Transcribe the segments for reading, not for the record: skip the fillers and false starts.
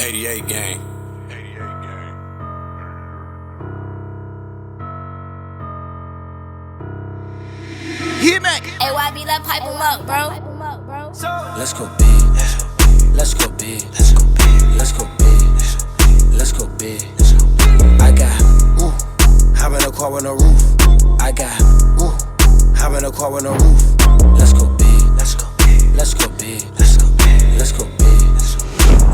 88 gang. Hit me. AYB, let pipe him up, bro. Let's go big. Let's go big. Let's go big. Let's go big. Let's go big. I got hop in a car with no roof. I got hop in a car with no roof. Let's go big. Let's go big. Let's go big. Let's go big. Let's go big.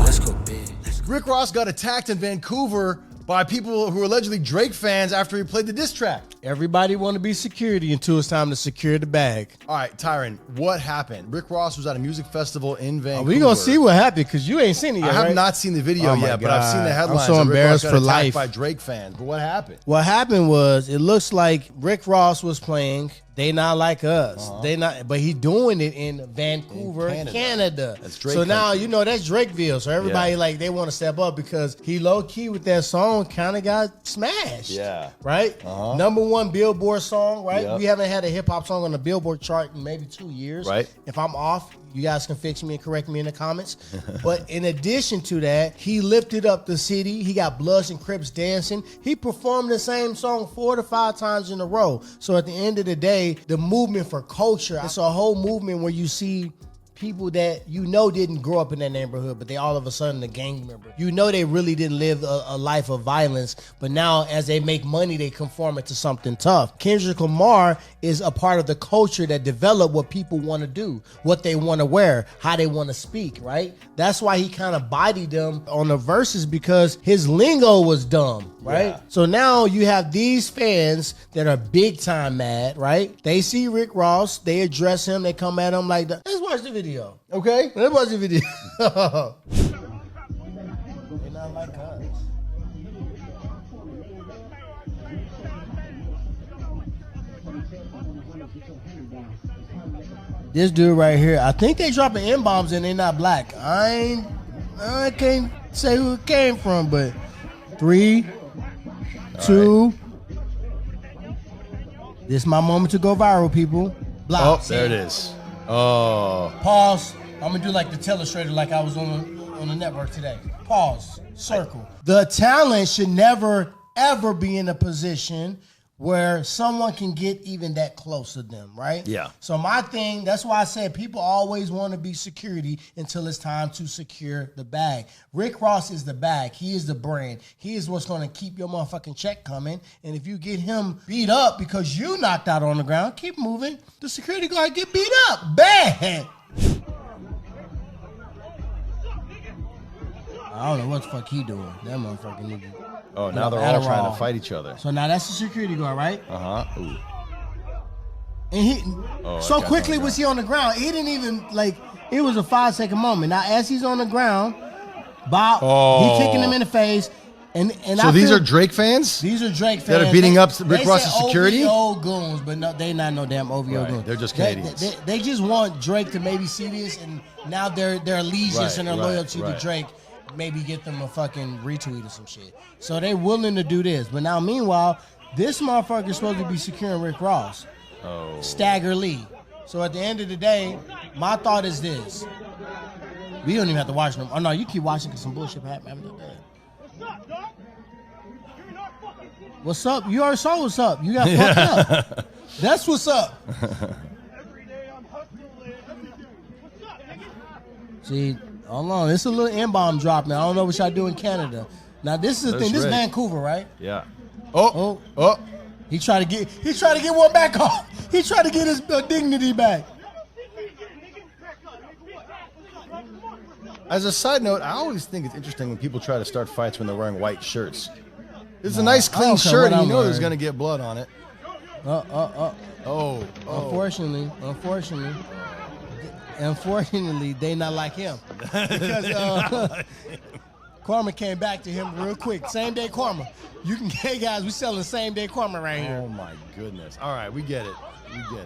Let's go big. Rick Ross got attacked in Vancouver by people who are allegedly Drake fans after he played the diss track. Everybody want to be security until it's time to secure the bag. All right, Tyron, what happened? Rick Ross was at a music festival in Vancouver. We gonna see what happened because you ain't seen it yet. I have right? not seen the video yet, but I've seen the headlines. I'm so that Rick embarrassed Ross for got attacked life by Drake fans. But what happened? What happened was it looks like Rick Ross was playing They Not Like Us. They not, but he doing it in Vancouver, Canada. That's Drake so now country. you know that's Drakeville. So everybody like they want to step up because he low key with that song kind of got smashed. Yeah. Right. #1 Billboard song. Right. Yep. We haven't had a hip hop song on the Billboard chart in maybe 2 years. Right. If I'm off, you guys can fix me and correct me in the comments. But in addition to that, he lifted up the city. He got Bloods and Crips dancing. He performed the same song 4 to 5 times in a row. So at the end of the day, the movement for culture, it's a whole movement where you see people that you know didn't grow up in that neighborhood, but they all of a sudden a gang member. You know they really didn't live a life of violence, but now as they make money, they conform it to something tough. Kendrick Lamar is a part of the culture that developed what people want to do, what they want to wear, how they want to speak, right? That's why he kind of bodied them on the verses because his lingo was dumb, right? Yeah. So now you have these fans that are big time mad, right? They see Rick Ross, they address him, they come at him like, let's watch the video. Okay. Let's watch the video. They're not like us. This dude right here, I think they dropping N-bombs and they not black. I can't say who it came from, but 3, 2. This is my moment to go viral, people. Block. Oh, there it is. Oh. Pause. I'm gonna do like the telestrator like I was on the network today. Pause. Circle. The talent should never, ever be in a position where someone can get even that close to them, right? Yeah. So my thing, that's why I said people always want to be security until it's time to secure the bag. Rick Ross is the bag. He is the brand. He is what's going to keep your motherfucking check coming. And if you get him beat up because you knocked out on the ground, keep moving. The security guard get beat up. Bad. I don't know what the fuck he doing. That motherfucking nigga. Oh, now they're all trying to fight each other. So now that's the security guard, right? Ooh. And he so quickly was he on the ground. He didn't even it was a 5-second moment. Now as he's on the ground, Bob, he kicking him in the face. And so these are Drake fans? These are Drake fans. That are beating up Rick Ross's security? OVO goons, but no, they not no damn OVO goons. They're just Canadians. They just want Drake to maybe see this, and now their allegiance and their loyalty to Drake maybe get them a fucking retweet or some shit. So they willing to do this. But now, meanwhile, this motherfucker is supposed to be securing Rick Ross. Stagger Lee. So at the end of the day, my thought is this. We don't even have to watch them. Oh, no, you keep watching because some bullshit happened. What's up? You already saw what's up. You got fucked up. That's what's up. See, hold on. It's a little N-bomb drop now. I don't know what y'all do in Canada. Now, this is the thing. This is Vancouver, right? Yeah. Oh. He tried to get one back off. He tried to get his dignity back. As a side note, I always think it's interesting when people try to start fights when they're wearing white shirts. It's a nice clean shirt, and you know there's going to get blood on it. Unfortunately, they not like him. Because karma came back to him real quick. Same day karma. Hey guys, we selling same day karma right here. Oh my goodness. All right, we get it.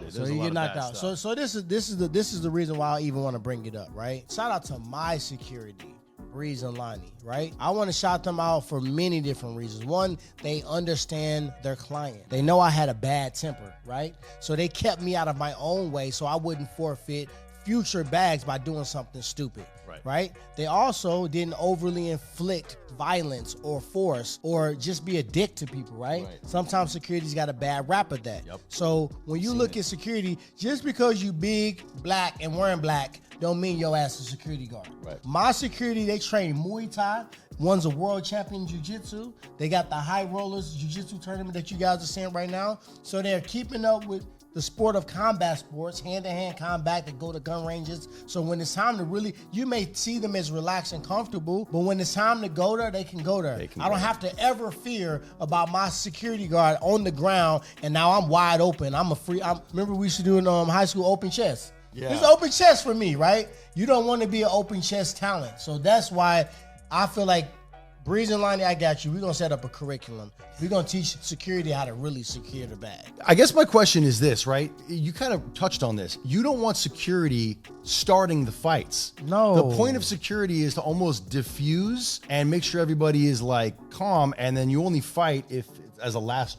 So you get knocked out. So this is the reason why I even want to bring it up, right? Shout out to my security. Breeze and Lonnie, right? I want to shout them out for many different reasons. One, they understand their client. They know I had a bad temper, right? So they kept me out of my own way so I wouldn't forfeit future bags by doing something stupid. Right? They also didn't overly inflict violence or force or just be a dick to people, right? Sometimes security's got a bad rap at that. So when you look at security, just because you big, black, and wearing black, don't mean your ass is a security guard. My security, they train Muay Thai. One's a world champion in jiu-jitsu. They got the high rollers jiu-jitsu tournament that you guys are seeing right now. So they're keeping up with the sport of combat sports, hand-to-hand combat that go to gun ranges. So when it's time to really, you may see them as relaxed and comfortable, but when it's time to go there, they can go there. I don't have to ever fear about my security guard on the ground, and now I'm wide open. Remember we used to do in high school open chess. It's open chess for me, right? You don't want to be an open chess talent. So that's why I feel like Breeze and Lonnie, I got you. We're going to set up a curriculum. We're going to teach security how to really secure the bag. I guess my question is this, right? You kind of touched on this. You don't want security starting the fights. No. The point of security is to almost diffuse and make sure everybody is like calm, and then you only fight if as a last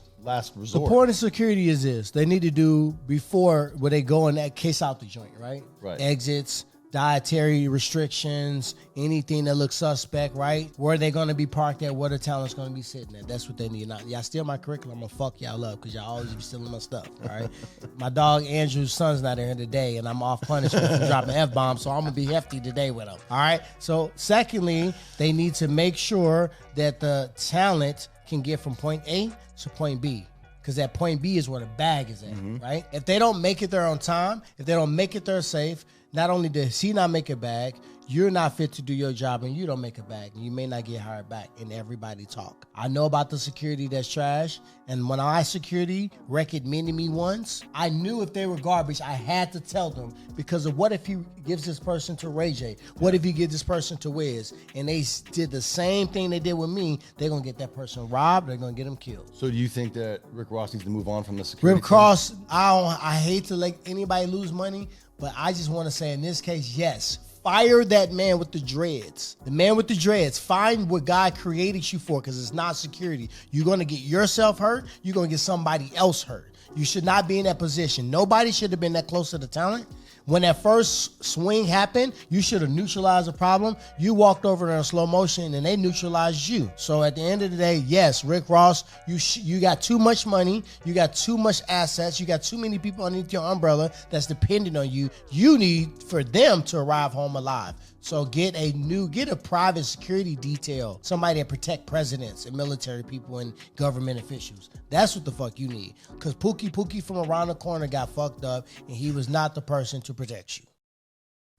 resort. The point of security is this. They need to do before where they go in that case out the joint, right? Exits, dietary restrictions, anything that looks suspect, right? Where are they going to be parked at? Where the talent's going to be sitting at? That's what they need. Now, y'all steal my curriculum, I'm going to fuck y'all up because y'all always be stealing my stuff, all right? My dog Andrew's son's not here today, and I'm off punishment for dropping F-bombs, so I'm going to be hefty today with him, all right? So, secondly, they need to make sure that the talent can get from point A to point B. Because that point B is where the bag is at, right? If they don't make it there on time, if they don't make it there safe, not only does he not make it back, you're not fit to do your job and you don't make it back. And you may not get hired back, and everybody talk. I know about the security that's trash, and when I security recommended me once, I knew if they were garbage, I had to tell them, because of what if he gives this person to Ray J? What if he gives this person to Wiz? And they did the same thing they did with me, they're going to get that person robbed, they're going to get him killed. So do you think that Rick Ross needs to move on from the security? Rick Ross, I hate to let anybody lose money, but I just want to say in this case, yes, fire that man with the dreads. The man with the dreads. Find what God created you for, because it's not security. You're going to get yourself hurt. You're going to get somebody else hurt. You should not be in that position. Nobody should have been that close to the talent. When that first swing happened, you should have neutralized the problem. You walked over there in slow motion and they neutralized you. So at the end of the day, yes, Rick Ross, you got too much money. You got too much assets. You got too many people underneath your umbrella that's dependent on you. You need for them to arrive home alive. So get a private security detail, somebody that protect presidents and military people and government officials. That's what the fuck you need. Because Pookie from around the corner got fucked up, and he was not the person to protect you.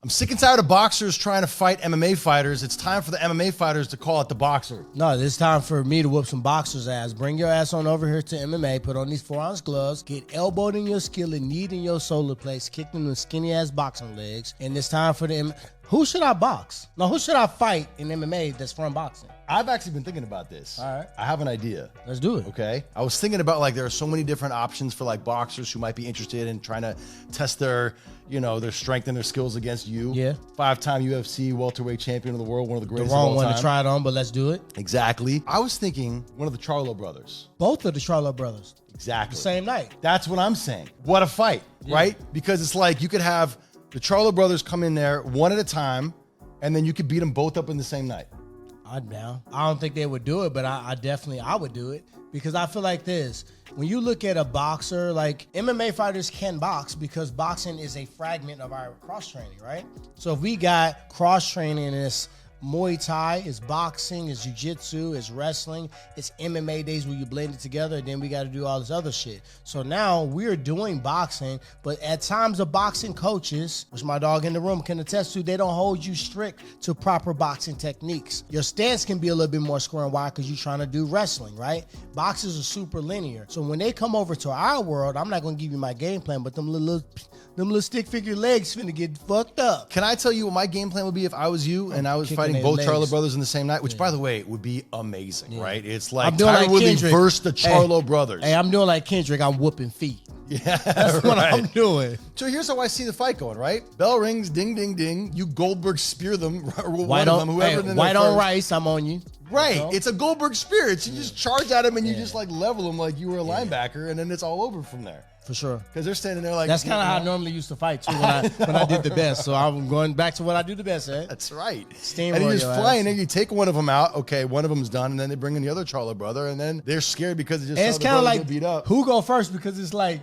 I'm sick and tired of boxers trying to fight MMA fighters. It's time for the MMA fighters to call it the boxer. No, it's time for me to whoop some boxers' ass. Bring your ass on over here to MMA. Put on these 4-ounce gloves. Get elbowed in your skillet, kneed in your solar place. Kick them with skinny-ass boxing legs. And it's time for the who should I box? No, who should I fight in MMA that's from boxing? I've actually been thinking about this. All right. I have an idea. Let's do it. Okay. I was thinking about, like, there are so many different options for, like, boxers who might be interested in trying to test their, their strength and their skills against you. Yeah. 5-time UFC welterweight champion of the world, one of the greatest The wrong of all one time. to try it on, but let's do it. Exactly. I was thinking one of the Charlo brothers. Both of the Charlo brothers. Exactly. The same night. That's what I'm saying. What a fight, right? Because it's like you could have the Charlo brothers come in there one at a time, and then you could beat them both up in the same night. I'm down. I don't think they would do it, but I would do it, because I feel like this. When you look at a boxer, like MMA fighters can box because boxing is a fragment of our cross training, right? So if we got cross training in this Muay Thai, it's boxing, it's jiu-jitsu, it's wrestling, it's MMA days where you blend it together, and then we got to do all this other shit. So now we're doing boxing, but at times the boxing coaches, which my dog in the room can attest to, they don't hold you strict to proper boxing techniques. Your stance can be a little bit more square and wide because you're trying to do wrestling, right? Boxers are super linear. So when they come over to our world, I'm not going to give you my game plan, but them little stick figure legs finna get fucked up. Can I tell you what my game plan would be if I was you and I was fighting both Charlo brothers in the same night? Which, by the way, would be amazing, right? It's like Tyron Woodley versus the Charlo brothers. Hey, I'm doing like Kendrick. I'm whooping feet. Yeah, that's what I'm doing. So here's how I see the fight going, right? Bell rings, ding, ding, ding. You Goldberg spear them, or one white of on, them, whoever. Hey, white on rice, I'm on you. Right. You know? It's a Goldberg Spear. You just charge at him and you just like level him like you were a linebacker, and then it's all over from there. For sure. Because they're standing there like... That's kind of how I normally used to fight, too, when I did the best. So I'm going back to what I do the best, eh? That's right. Steamroll and you just your fly ass. in there, you take one of them out. Okay, one of them's done, and then they bring in the other Charlo brother, and then they're scared because they just And saw it's the kind of brother like, get beat up. who go first? Because it's like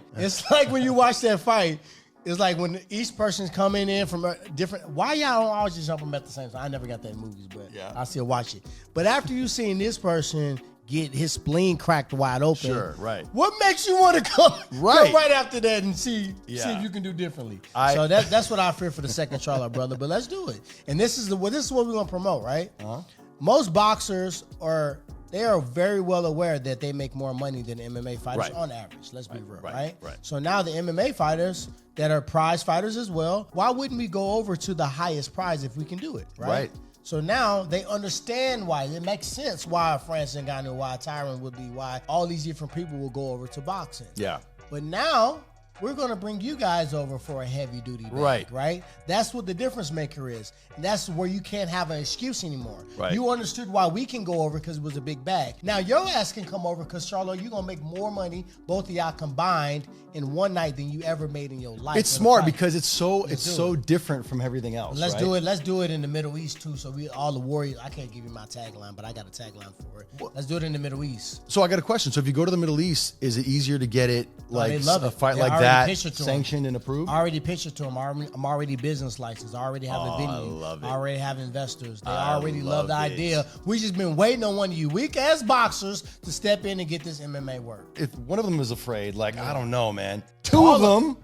when you watch that fight, it's like when each person's coming in from a different... Why y'all don't always just jump them at the same time? I never got that in movies, but I still watch it. But after you seen this person get his spleen cracked wide open. Sure, right. What makes you want to come right after that and see if you can do differently? So that's what I fear for the second Charlo brother. But let's do it. And this is what we're gonna promote, right? Most boxers are very well aware that they make more money than MMA fighters on average. Let's be real, right? So now the MMA fighters that are prize fighters as well, why wouldn't we go over to the highest prize if we can do it, right? So now they understand why. It makes sense why Francis Ngannou, why Tyron would be, why all these different people will go over to boxing. Yeah. But now we're going to bring you guys over for a heavy duty bag, right? That's what the difference maker is. And that's where you can't have an excuse anymore. You understood why we can go over because it was a big bag. Now your ass can come over because, Charlo, you're going to make more money, both of y'all combined, in one night than you ever made in your life. It's smart because it's so different from everything else. Let's do it. Let's do it in the Middle East too. So we all the warriors. I can't give you my tagline, but I got a tagline for it. Let's do it in the Middle East. So I got a question. So if you go to the Middle East, is it easier to get it like they love a it. fight They like already that pitched it to sanctioned and approved? I already pitched it to them. I'm already business licensed. I already have a venue. I love it. I already have investors. They already love the idea. We just been waiting on one of you weak ass boxers to step in and get this MMA work. If one of them is afraid, like I don't know, man. Two of them.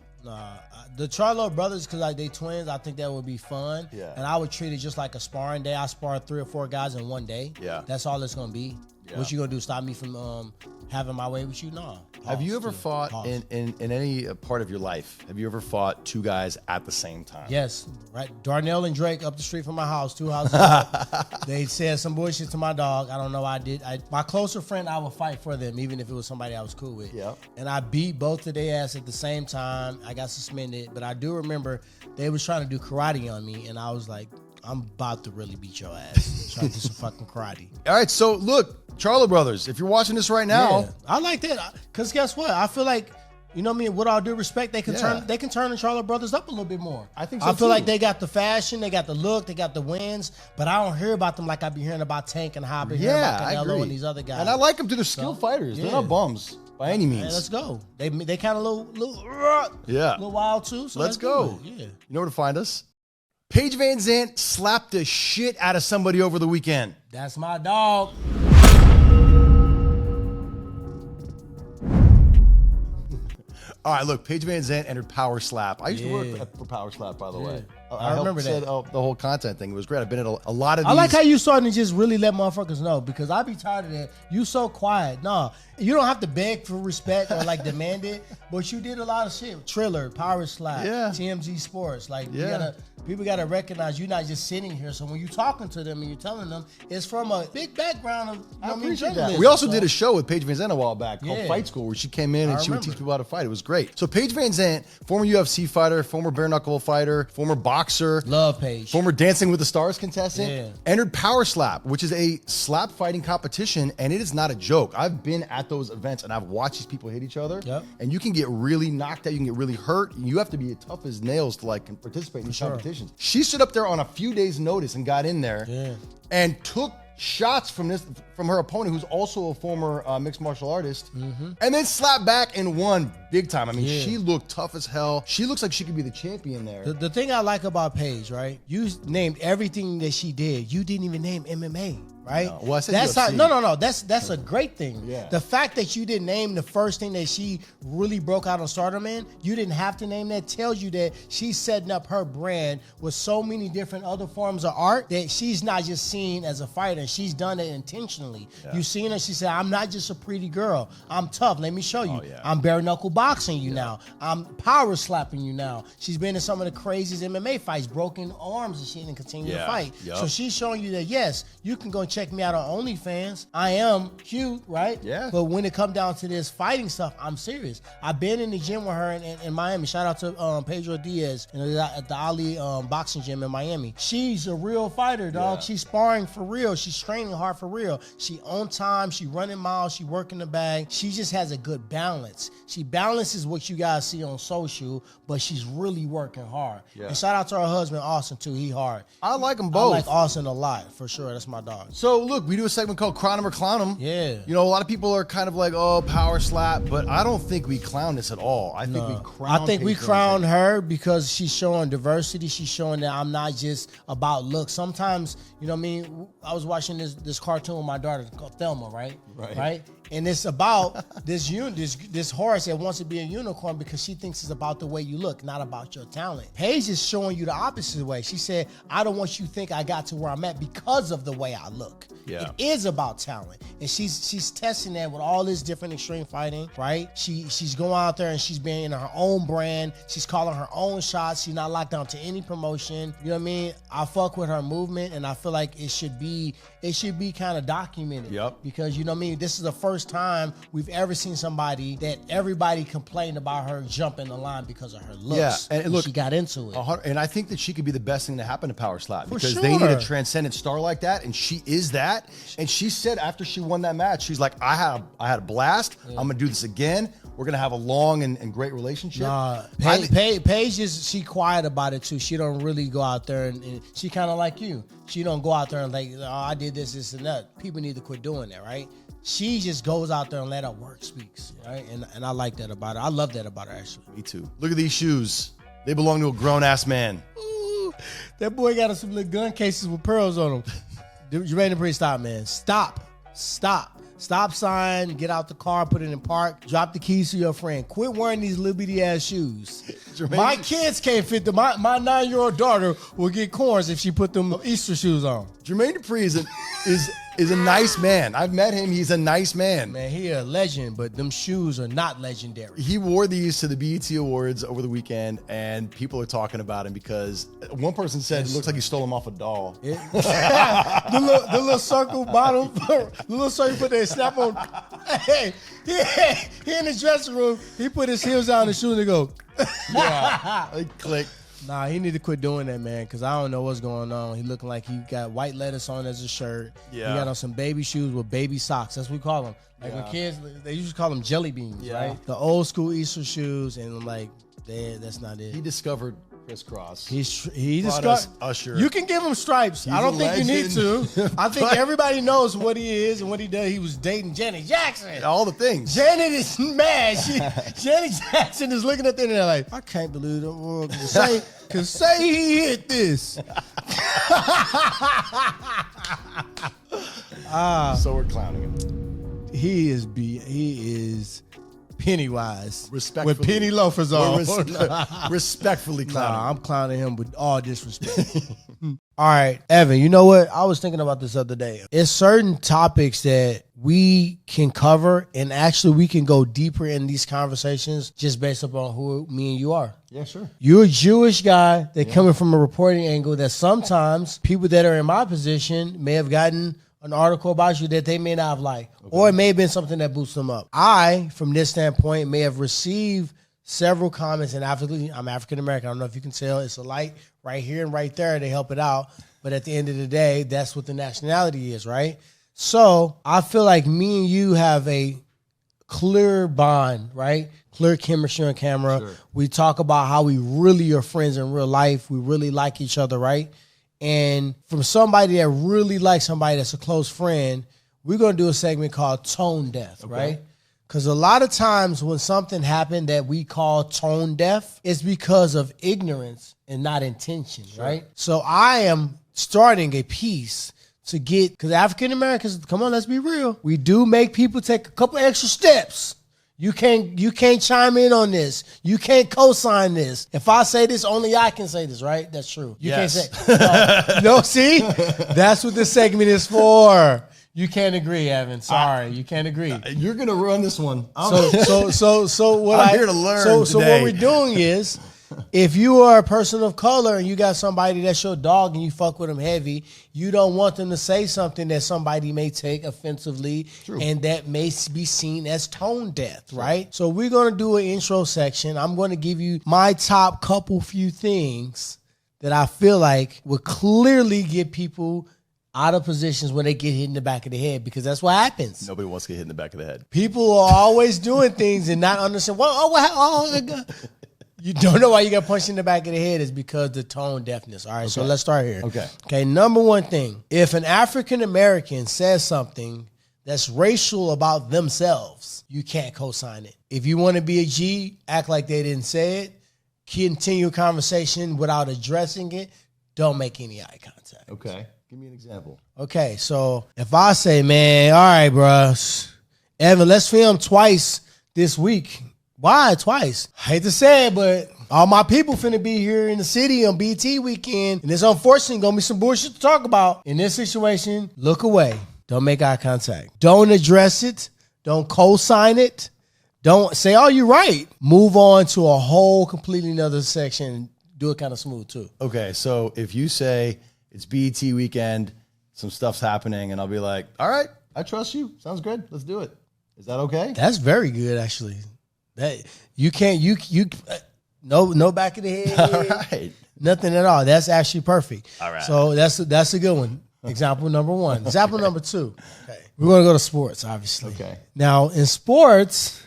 The Charlo brothers, because they twins, I think that would be fun. Yeah. And I would treat it just like a sparring day. I spar 3 or 4 guys in one day. Yeah. That's all it's gonna be. Yeah. What you gonna do? Stop me from having my way with you? No. Have you ever fought in any part of your life? Have you ever fought two guys at the same time? Yes. Right. Darnell and Drake up the street from my house, 2 houses up. They said some bullshit to my dog. I don't know. I did. My closer friend, I would fight for them, even if it was somebody I was cool with. Yeah. And I beat both of their ass at the same time. I got suspended, but I do remember they was trying to do karate on me, and I was like, I'm about to really beat your ass. Trying to do some fucking karate. All right, so look, Charlo Brothers, if you're watching this right now. Yeah, I like that. Because guess what? I feel like, you know what I mean? With all due respect, they can turn the Charlo Brothers up a little bit more. I think so, I feel like they got the fashion, they got the look, they got the wins, but I don't hear about them like I be hearing about Tank and Hobby, hearing about Canelo and these other guys. And I like them too. They're skilled fighters. They're not bums by any means. Man, let's go. They kind of little wild too. So let's go. Yeah. You know where to find us? Paige VanZant slapped the shit out of somebody over the weekend. That's my dog. All right, look, Paige VanZant entered Power Slap. I used to work for Power Slap, by the way. I remember that. The whole content thing. It was great. I've been at a lot of these. I like how you starting to just really let motherfuckers know, because I be tired of that. You so quiet. No, you don't have to beg for respect or like demand it, but you did a lot of shit. Triller, Power Slap, TMZ Sports. Like, people got to recognize you're not just sitting here. So when you're talking to them and you're telling them, it's from a big background of, I appreciate that. We also did a show with Paige VanZant a while back called Fight School, where she came in and she would teach people how to fight. It was great. So Paige VanZant, former UFC fighter, former bare knuckle fighter, former boxer. Love Paige. Former Dancing with the Stars contestant. Entered Power Slap, which is a slap fighting competition, and it is not a joke. I've been at those events and I've watched these people hit each other. And you can get really knocked out. You can get really hurt. You have to be tough as nails to like participate in these competitions. She stood up there on a few days' notice and got in there and took shots from her opponent, who's also a former mixed martial artist, and then slapped back and won big time. I mean, she looked tough as hell. She looks like she could be the champion there. The thing I like about Paige, right? You named everything that she did. You didn't even name MMA. Right? No. Well, I said that's UFC. No. That's a great thing. Yeah. The fact that you didn't name the first thing that she really broke out on Stardom in, you didn't have to name that, tells you that she's setting up her brand with so many different other forms of art that she's not just seen as a fighter. She's done it intentionally. You've seen her. She said, I'm not just a pretty girl. I'm tough. Let me show you. I'm bare knuckle boxing you now. I'm power slapping you now. She's been in some of the craziest MMA fights, broken arms and shit, and continue to fight. So she's showing you that, yes, you can go check me out on OnlyFans. I am cute, right? Yeah. But when it comes down to this fighting stuff, I'm serious. I've been in the gym with her in Miami. Shout out to Pedro Diaz at the Ali boxing gym in Miami. She's a real fighter, dog. Yeah. She's sparring for real. She's training hard for real. She on time. She running miles. She working the bag. She just has a good balance. She balances what you guys see on social, but she's really working hard. Yeah. And shout out to her husband, Austin, too. He hard. I like them both. I like Austin a lot, for sure. That's my dog. So, look, we do a segment called Crown 'em or Clown 'em. Yeah. You know, a lot of people are kind of like, oh, power slap, but I don't think we clown this at all. I think we crown we crown her because she's showing diversity. She's showing that I'm not just about looks. Sometimes, you know what I mean? I was watching this cartoon with my daughter called Thelma, right? Right? And it's about this horse that wants to be a unicorn because she thinks it's about the way you look, not about your talent. Paige is showing you the opposite way. She said, I don't want you to think I got to where I'm at because of the way I look. Yeah. It is about talent. And she's testing that with all this different extreme fighting, right? She's going out there and she's being in her own brand. She's calling her own shots. She's not locked down to any promotion. You know what I mean? I fuck with her movement and I feel like it should be kind of documented. Yep. Because you know what I mean? This is the first time we've ever seen somebody that everybody complained about her jumping the line because of her looks. Yeah, and look, she got into it. And I think that she could be the best thing to happen to Power Slap because sure. they need a transcendent star like that, and she is that. And she said after she won that match, she's like, I had a blast. Yeah. I'm gonna do this again. We're gonna have a long and great relationship. Paige she quiet about it too. She don't really go out there and she kind of like you. She don't go out there and like, oh, I did this and that. People need to quit doing that, right? She just goes out there and let her work speaks, right? And I like that about her. I love that about her, actually. Me too. Look at these shoes. They belong to a grown-ass man. Ooh, that boy got some little gun cases with pearls on them. Jermaine Dupri, stop, man. Stop. Stop sign, get out the car, put it in park, drop the keys to your friend. Quit wearing these little bitty ass shoes. My kids can't fit them. My 9-year-old daughter will get corns if she put them Easter shoes on. Jermaine Dupri is a nice man. I've met him. He's a nice man. Man, he a legend, but them shoes are not legendary. He wore these to the BET Awards over the weekend, and people are talking about him because one person said it looks like he stole them off a doll. The little circle bottom, the little circle put that snap on. Hey, he in the dressing room. He put his heels on the shoe and go. Yeah, like click. Nah, he need to quit doing that, man, because I don't know what's going on. He looking like he got white lettuce on as a shirt. Yeah. He got on some baby shoes with baby socks. That's what we call them. Like when kids, they used to call them jelly beans, right? The old school Easter shoes, and I'm like, that's not it. He discovered crisscross. He discovered Usher. You can give him stripes. I don't think you need to. I think everybody knows what he is and what he does. He was dating Janet Jackson. All the things. Janet is mad. Janet Jackson is looking at the internet like, I can't believe the world can say he hit this. So we're clowning him. He is Pennywise. Respectfully. With penny loafers on. Respectfully clowning. Nah, I'm clowning him with all disrespect. All right, Evan, you know what? I was thinking about this the other day. It's certain topics that we can cover, and actually we can go deeper in these conversations just based upon who me and you are. Yeah, sure. You're a Jewish guy that coming from a reporting angle that sometimes people that are in my position may have gotten an article about you that they may not have liked, or it may have been something that boosts them up. I, from this standpoint, may have received several comments, and I'm African-American. I don't know if you can tell. It's a light right here and right there. They help it out. But at the end of the day, that's what the nationality is, right? So I feel like me and you have a clear bond, right? Clear chemistry on camera. Sure. We talk about how we really are friends in real life. We really like each other, right? And from somebody that really likes somebody that's a close friend, we're going to do a segment called Tone Deaf, right? Because a lot of times when something happened that we call tone deaf, it's because of ignorance and not intention, right? So I am starting a piece to get, because African Americans, come on, let's be real. We do make people take a couple extra steps. You can't chime in on this. You can't co-sign this. If I say this, only I can say this, right? That's true. You can't say no, see? That's what this segment is for. You can't agree, Evan. Sorry, you can't agree. You're gonna run this one. So what I'm here to learn. So what we're doing is if you are a person of color and you got somebody that's your dog and you fuck with them heavy, you don't want them to say something that somebody may take offensively. True. And that may be seen as tone deaf, right? So we're going to do an intro section. I'm going to give you my top few things that I feel like would clearly get people out of positions when they get hit in the back of the head, because that's what happens. Nobody wants to get hit in the back of the head. People are always doing things and not understand. You don't know why you got punched in the back of the head is because the tone deafness. All right, so let's start here. Okay, number one thing. If an African-American says something that's racial about themselves, you can't co-sign it. If you want to be a G, act like they didn't say it. Continue a conversation without addressing it. Don't make any eye contact. Okay. Give me an example. Okay, so if I say, man, all right, bro, Evan, let's film twice this week. Why twice? I hate to say it, but all my people finna be here in the city on BT weekend, and it's unfortunately gonna be some bullshit to talk about. In this situation, look away. Don't make eye contact. Don't address it. Don't co-sign it. Don't say, oh, you're right. Move on to a whole completely another section. Do it kind of smooth, too. Okay, so if you say it's BET weekend, some stuff's happening, and I'll be like, all right, I trust you. Sounds good. Let's do it. Is that okay? That's very good, actually. That you can't, no back of the head. All right. Nothing at all. That's actually perfect. All right. So that's a good one. Example number one. Example number two. Okay. We're going to go to sports, obviously. Okay. Now, in sports,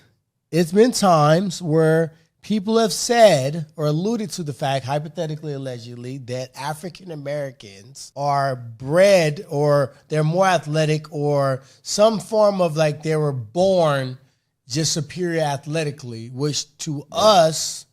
it's been times where people have said or alluded to the fact, hypothetically, allegedly, that African Americans are bred or they're more athletic or some form of like they were born just superior athletically, which to us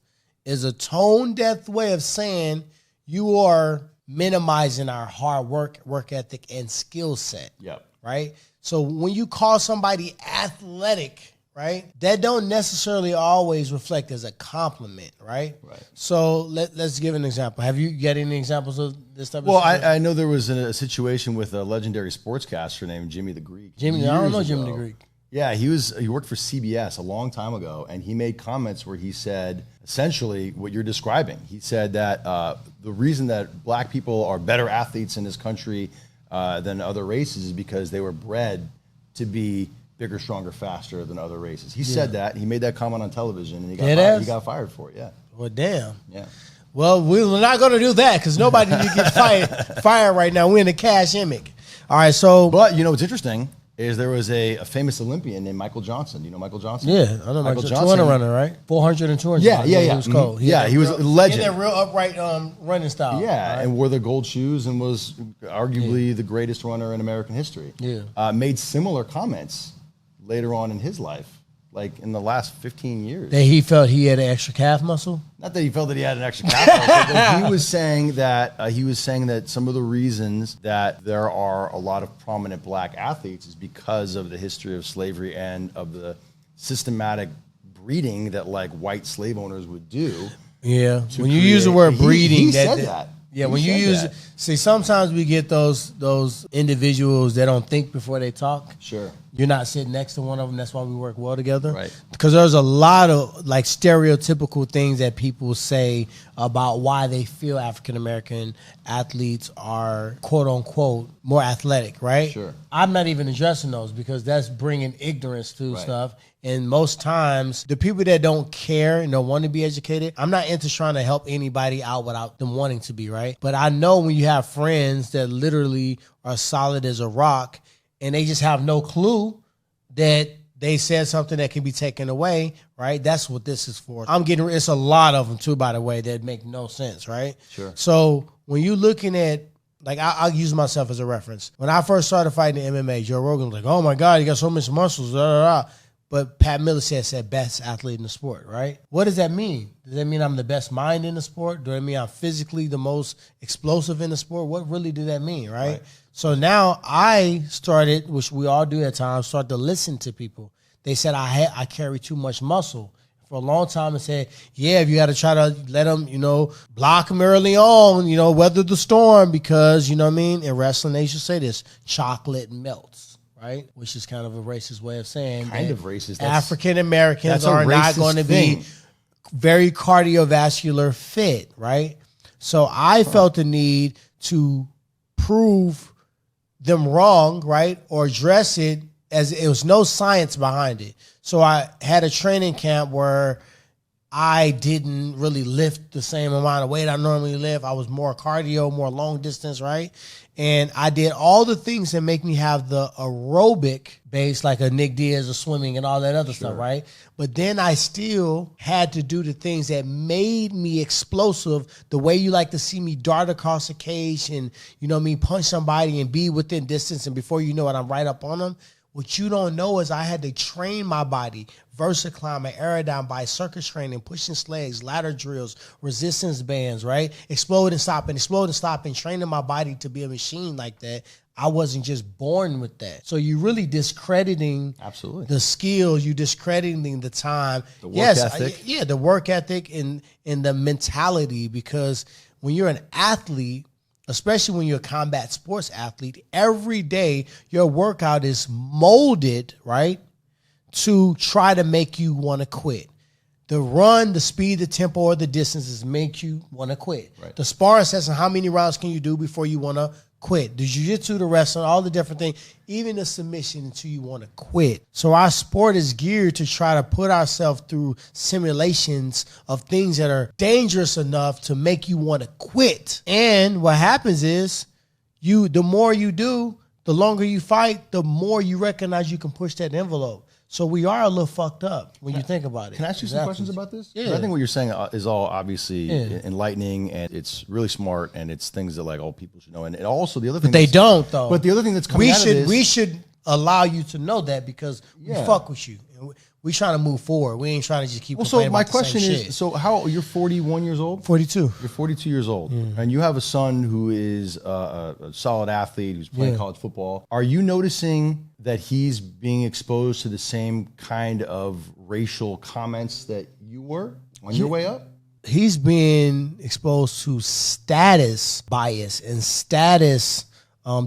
is a tone-deaf way of saying you are minimizing our hard work ethic and skill set. Yep. Right? So when you call somebody athletic, right, that don't necessarily always reflect as a compliment, right? Right. So let's give an example. Have you got any examples of this type of Well, stuff? I know there was a situation with a legendary sportscaster named Jimmy the Greek. I don't know Jimmy the Greek. Yeah, he worked for CBS a long time ago, and he made comments where he said essentially what you're describing. He said that the reason that black people are better athletes in this country than other races is because they were bred to be bigger, stronger, faster than other races. He said that. He made that comment on television, and he got fired for it. Yeah. Well, damn. Yeah. Well, we're not going to do that because nobody need to get fired right now. We're in the cash emic. All right, so. But you know what's interesting is there was a famous Olympian named Michael Johnson. You know Michael Johnson? Yeah, I know Michael Johnson. 200 runner, right? 400 and 200. Yeah. He was cold. He was a legend. He had that real upright running style. Yeah, right? And wore the gold shoes and was arguably the greatest runner in American history. Yeah. Made similar comments later on in his life, like in the last 15 years. That he felt he had an extra calf muscle? Not that he felt that he had an extra calf muscle, but he was saying that some of the reasons that there are a lot of prominent black athletes is because of the history of slavery and of the systematic breeding that like white slave owners would do. Yeah. When you use the word breeding, he said that. Yeah, when you use it, see, sometimes we get those individuals that don't think before they talk. Sure. You're not sitting next to one of them. That's why we work well together. Right. Because there's a lot of like stereotypical things that people say about why they feel African American athletes are quote unquote more athletic, right? Sure. I'm not even addressing those because that's bringing ignorance to stuff. And most times, the people that don't care and don't want to be educated, I'm not into trying to help anybody out without them wanting to be, right? But I know when you have friends that literally are solid as a rock and they just have no clue that they said something that can be taken away, right? That's what this is for. It's a lot of them too, by the way, that make no sense, right? Sure. So when you're looking at, like, I'll use myself as a reference. When I first started fighting in MMA, Joe Rogan was like, oh my God, you got so much muscles, But Pat Miller said best athlete in the sport, right? What does that mean? Does that mean I'm the best mind in the sport? Does that mean I'm physically the most explosive in the sport? What really do that mean, right? So now I started, which we all do at times, start to listen to people. They said I carry too much muscle. For a long time, I said, yeah, you got to try to let them, block them early on, weather the storm because, you know what I mean? In wrestling, they should say this, chocolate melts. Right, which is kind of a racist way of saying kind of racist. African Americans are not going to be very cardiovascular fit, right? So I felt the need to prove them wrong, right? Or address it as it was no science behind it. So I had a training camp where I didn't really lift the same amount of weight I normally lift. I was more cardio, more long distance, right? And I did all the things that make me have the aerobic base, like a Nick Diaz or swimming and all that other stuff, right? But then I still had to do the things that made me explosive, the way you like to see me dart across the cage and, you know me, punch somebody and be within distance, and before you know it, I'm right up on them. What you don't know is I had to train my body, versa climbing, aerodyne by circus training, pushing sleds, ladder drills, resistance bands, right? Explode and stop, training my body to be a machine like that. I wasn't just born with that. So you're really discrediting the skills, you discrediting the time. The work ethic. The work ethic and the mentality, because when you're an athlete, especially when you're a combat sports athlete, every day your workout is molded, right, to try to make you want to quit. The run, the speed, the tempo, or the distances make you want to quit. Right. The sparring session, how many rounds can you do before you want to quit? The jiu-jitsu, the wrestling, all the different things, even the submission until you want to quit. So our sport is geared to try to put ourselves through simulations of things that are dangerous enough to make you want to quit. And what happens is the more you do, the longer you fight, the more you recognize you can push that envelope. So we are a little fucked up when you think about it. Can I ask you some questions about this? Yeah. I think what you're saying is all obviously enlightening, and it's really smart, and it's things that like all people should know. And also the other thing, but they don't though. But the other thing that's coming out of this, we should allow you to know that, because we fuck with you. We trying to move forward. We ain't trying to just keep complaining about the same shit. So my question is, so how, you're 41 years old? 42. You're 42 years old. And you have a son who is a solid athlete, who's playing college football. Are you noticing that he's being exposed to the same kind of racial comments that you were on your way up? He's being exposed to status bias and status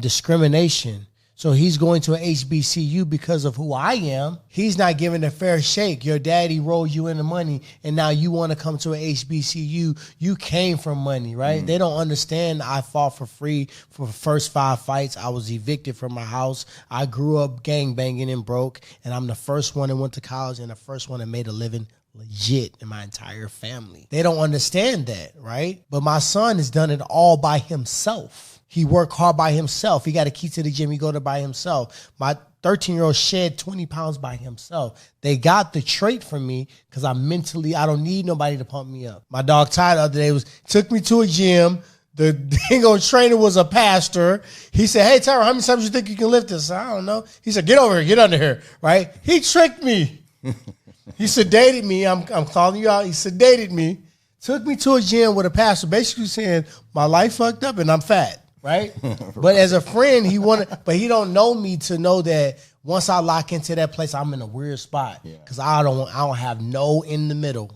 discrimination. So he's going to an HBCU because of who I am. He's not given a fair shake. Your daddy rolled you into money, and now you want to come to an HBCU. You came from money, right? They don't understand I fought for free for the first 5 fights. I was evicted from my house. I grew up gangbanging and broke, and I'm the first one that went to college and the first one that made a living legit in my entire family. They don't understand that, right? But my son has done it all by himself. He worked hard by himself. He got a key to the gym. He go to by himself. My 13-year-old shed 20 pounds by himself. They got the trait from me because I don't need nobody to pump me up. My dog Ty the other day took me to a gym. The dingo trainer was a pastor. He said, "Hey, Tyron, how many times you think you can lift this?" I don't know. He said, "Get over here, get under here," right? He tricked me. He sedated me. I'm calling you out. He sedated me. Took me to a gym with a pastor basically saying, my life fucked up and I'm fat. Right? But as a friend, but he don't know me to know that once I lock into that place, I'm in a weird spot. Because I don't have no in the middle.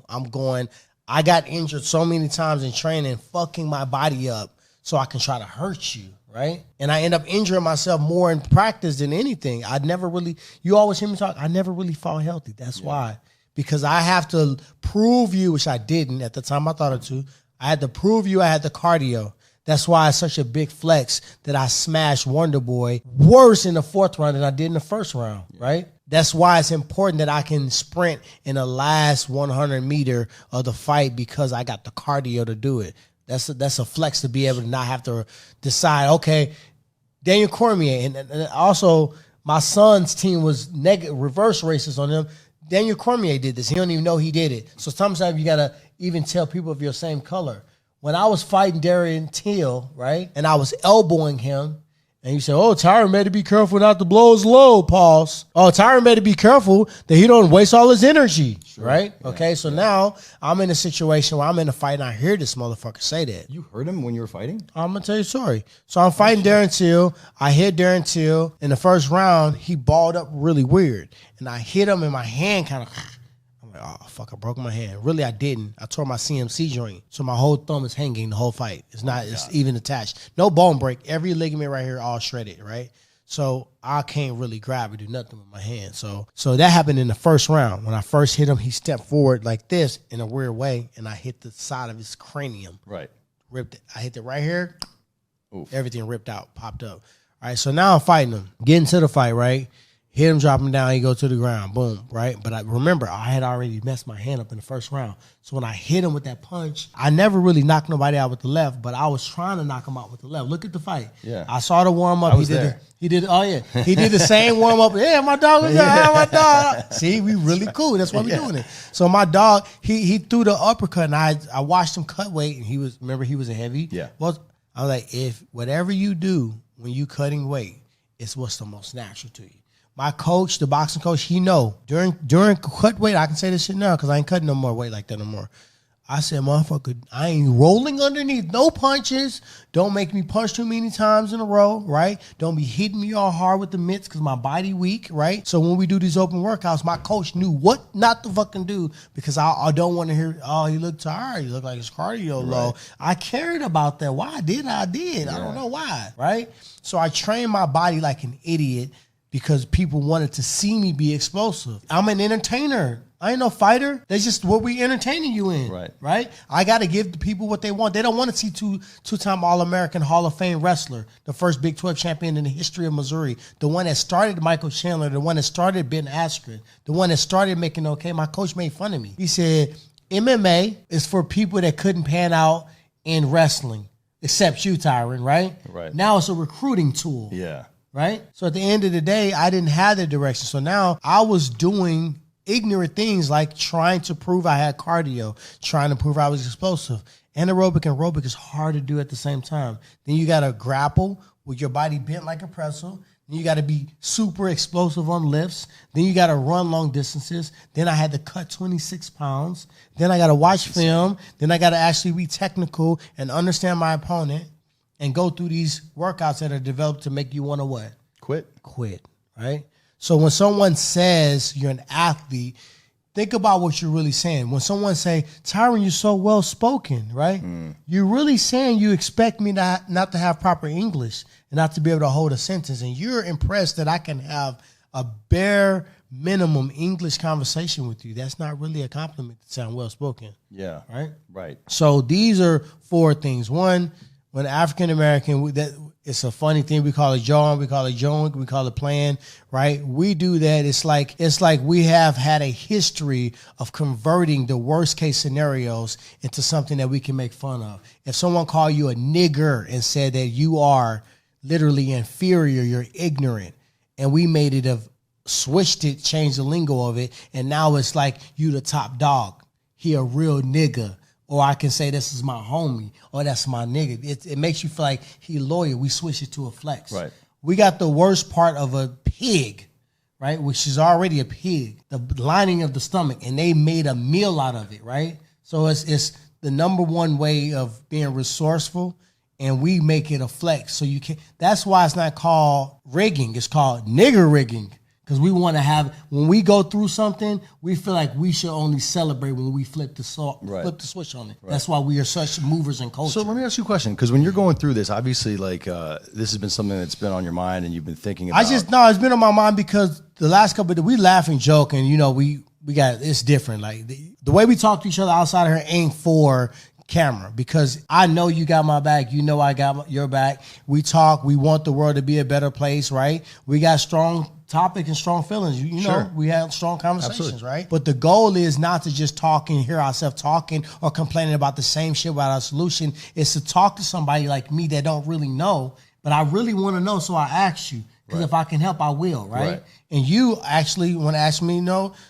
I got injured so many times in training, fucking my body up so I can try to hurt you, right? And I end up injuring myself more in practice than anything. You always hear me talk, I never really fought healthy. That's why. Because I have to prove you, which I didn't at the time I thought it to. I had to prove you I had the cardio. That's why it's such a big flex that I smashed Wonder Boy worse in the 4th round than I did in the 1st round, right? That's why it's important that I can sprint in the last 100 meter of the fight, because I got the cardio to do it. That's a flex to be able to not have to decide, okay, Daniel Cormier, and also my son's team was reverse racist on him. Daniel Cormier did this. He don't even know he did it. So sometimes you got to even tell people of your same color. When I was fighting Darren Till, right, and I was elbowing him, and you said, "Oh, Tyron better be careful not to blow his load, pause. Oh, Tyron better be careful that he don't waste all his energy," right? Yeah. Okay, so now I'm in a situation where I'm in a fight, and I hear this motherfucker say that. You heard him when you were fighting? I'm going to tell you a story. So I'm fighting Darren Till. I hit Darren Till. In the 1st round, he balled up really weird, and I hit him, and my hand kind of... oh, fuck, I broke my hand. Really, I didn't. I tore my CMC joint. So my whole thumb is hanging the whole fight. It's even attached. No bone break. Every ligament right here all shredded, right? So I can't really grab or do nothing with my hand. So that happened in the first round. When I first hit him, he stepped forward like this in a weird way, and I hit the side of his cranium. Right. Ripped it. I hit it right here. Oof. Everything ripped out, popped up. All right, so now I'm fighting him. Get into the fight, right? Hit him, drop him down, he go to the ground, boom, right? But I remember I had already messed my hand up in the first round. So when I hit him with that punch, I never really knocked nobody out with the left, but I was trying to knock him out with the left. Look at the fight. Yeah. I saw the warm up. I was there. He did the same warm up. Yeah, my dog was there. My dog. See, we really cool. That's why we doing it. So my dog, he threw the uppercut, and I watched him cut weight, and he was a heavy. Yeah. Well, I was like, if whatever you do when you cutting weight, it's what's the most natural to you. My coach, the boxing coach, he know during cut weight, I can say this shit now because I ain't cutting no more weight like that no more. I said, motherfucker, I ain't rolling underneath. No punches. Don't make me punch too many times in a row, right? Don't be hitting me all hard with the mitts because my body weak, right? So when we do these open workouts, my coach knew what not to fucking do because I don't want to hear, oh, he looked tired. He looked like his cardio low. I cared about that. Why did I did? I don't know why, right? So I trained my body like an idiot because people wanted to see me be explosive. I'm an entertainer. I ain't no fighter. That's just what we entertaining you in. Right? I got to give the people what they want. They don't want to see two-time All-American Hall of Fame wrestler, the first Big 12 champion in the history of Missouri, the one that started Michael Chandler, the one that started Ben Askren, the one that started making okay. My coach made fun of me. He said, MMA is for people that couldn't pan out in wrestling, except you, Tyron, right? Right. Now it's a recruiting tool. Yeah. Right? So at the end of the day, I didn't have the direction. So now I was doing ignorant things like trying to prove I had cardio, trying to prove I was explosive. Anaerobic and aerobic is hard to do at the same time. Then you got to grapple with your body bent like a pretzel. Then you got to be super explosive on lifts. Then you got to run long distances. Then I had to cut 26 pounds. Then I got to watch film. Then I got to actually be technical and understand my opponent and go through these workouts that are developed to make you want to what? Quit, right? So when someone says you're an athlete, think about what you're really saying. When someone say, Tyron, you're so well-spoken, right? You're really saying you expect me not to have proper English and not to be able to hold a sentence. And you're impressed that I can have a bare minimum English conversation with you. That's not really a compliment to sound well-spoken. Yeah. Right. So these are 4 things. One, when African-American, it's a funny thing. We call it John, we call it Joan, we call it plan, right? We do that. It's like we have had a history of converting the worst case scenarios into something that we can make fun of. If someone called you a nigger and said that you are literally inferior, you're ignorant, and we made it switched it, changed the lingo of it, and now it's like you the top dog. He a real nigga. Or I can say this is my homie, or that's my nigga. It makes you feel like he loyal. We switch it to a flex. Right. We got the worst part of a pig, right, which is already a pig, the lining of the stomach, and they made a meal out of it, right? So it's the number one way of being resourceful, and we make it a flex. So you can. That's why it's not called rigging. It's called nigger rigging. Because we want to have, when we go through something, we feel like we should only celebrate when we flip the switch on it. Right. That's why we are such movers in culture. So let me ask you a question, because when you're going through this, obviously, like this has been something that's been on your mind and you've been thinking about. It's been on my mind because the last couple of days, we laugh and joke, and we got, it's different. Like the way we talk to each other outside of here ain't for camera, because I know you got my back, you know I got your back. We talk, we want the world to be a better place, right? We got strong topic and strong feelings. You know, we have strong conversations, Absolutely. Right? But the goal is not to just talk and hear ourselves talking or complaining about the same shit about our solution. It's to talk to somebody like me that don't really know, but I really want to know, so I ask you. Because if I can help, I will, right? And you actually want to ask me,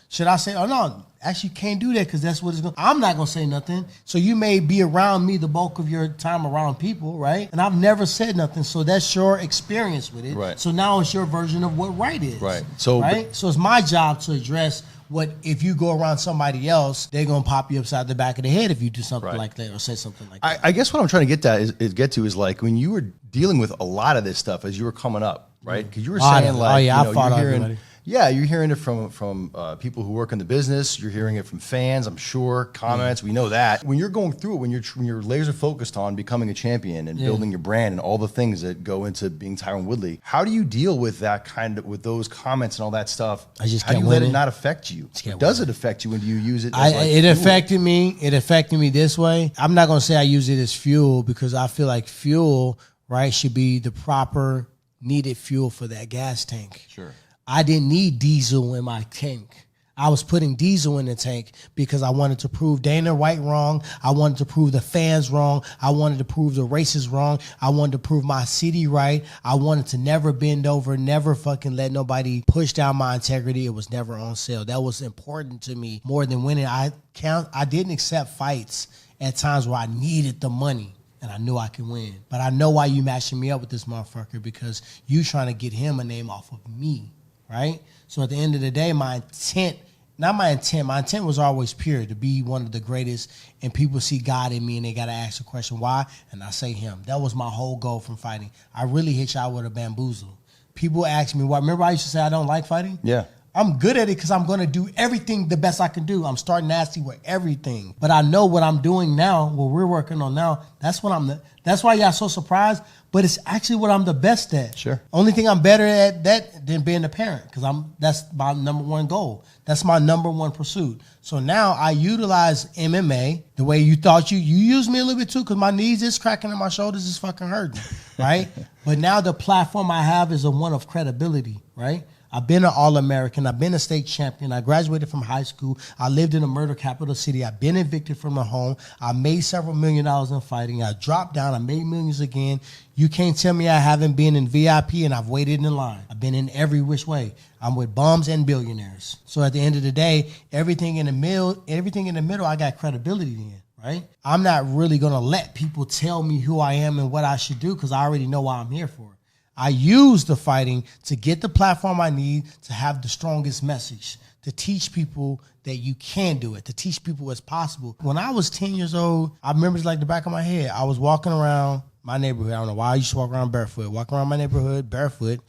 should I say, oh, no, actually can't do that because that's what it's going to, I'm not going to say nothing. So you may be around me the bulk of your time around people, right? And I've never said nothing. So that's your experience with it. Right. So now it's your version of what right is. Right. So it's my job to address what, if you go around somebody else, they're going to pop you upside the back of the head if you do something like that or say something like that. I guess what I'm trying to get to is like when you were dealing with a lot of this stuff as you were coming up, right? Because you were saying I fought everybody. Yeah, you're hearing it from people who work in the business. You're hearing it from fans, I'm sure, comments. We know that. When you're going through it, when you're laser focused on becoming a champion and building your brand and all the things that go into being Tyron Woodley, how do you deal with that with those comments and all that stuff? I just how do you let it not affect you? Does it affect you when you use it? It affected me. It affected me this way. I'm not going to say I use it as fuel because I feel like fuel, right, should be the proper needed fuel for that gas tank. Sure. I didn't need diesel in my tank. I was putting diesel in the tank because I wanted to prove Dana White wrong. I wanted to prove the fans wrong. I wanted to prove the races wrong. I wanted to prove my city right. I wanted to never bend over, never fucking let nobody push down my integrity. It was never on sale. That was important to me more than winning. I didn't accept fights at times where I needed the money. And I knew I could win. But I know why you matching me up with this motherfucker, because you trying to get him a name off of me. Right? So at the end of the day, my intent was always pure, to be one of the greatest, and people see God in me and they got to ask the question, why? And I say him. That was my whole goal from fighting. I really hit y'all with a bamboozle. People ask me why. Remember I used to say I don't like fighting? Yeah. I'm good at it because I'm going to do everything the best I can do. I'm starting nasty with everything. But I know what I'm doing now, what we're working on now, that's why y'all so surprised. But it's actually what I'm the best at. Sure. Only thing I'm better at that than being a parent, because that's my number one goal. That's my number one pursuit. So now I utilize MMA the way you thought you used me a little bit too, because my knees is cracking and my shoulders is fucking hurting, right? But now the platform I have is a one of credibility, right? I've been an All-American. I've been a state champion. I graduated from high school. I lived in a murder capital city. I've been evicted from a home. I made several $1 million in fighting. I dropped down. I made millions again. You can't tell me I haven't been in VIP and I've waited in line. I've been in every which way. I'm with bums and billionaires. So at the end of the day, everything in the middle, I got credibility in, right? I'm not really going to let people tell me who I am and what I should do, because I already know why I'm here for. I use the fighting to get the platform I need to have the strongest message, to teach people that you can do it, to teach people it's possible. When I was 10 years old, I remember it's like the back of my head. I was walking around my neighborhood. I don't know why I used to walk around barefoot. Walking around my neighborhood barefoot,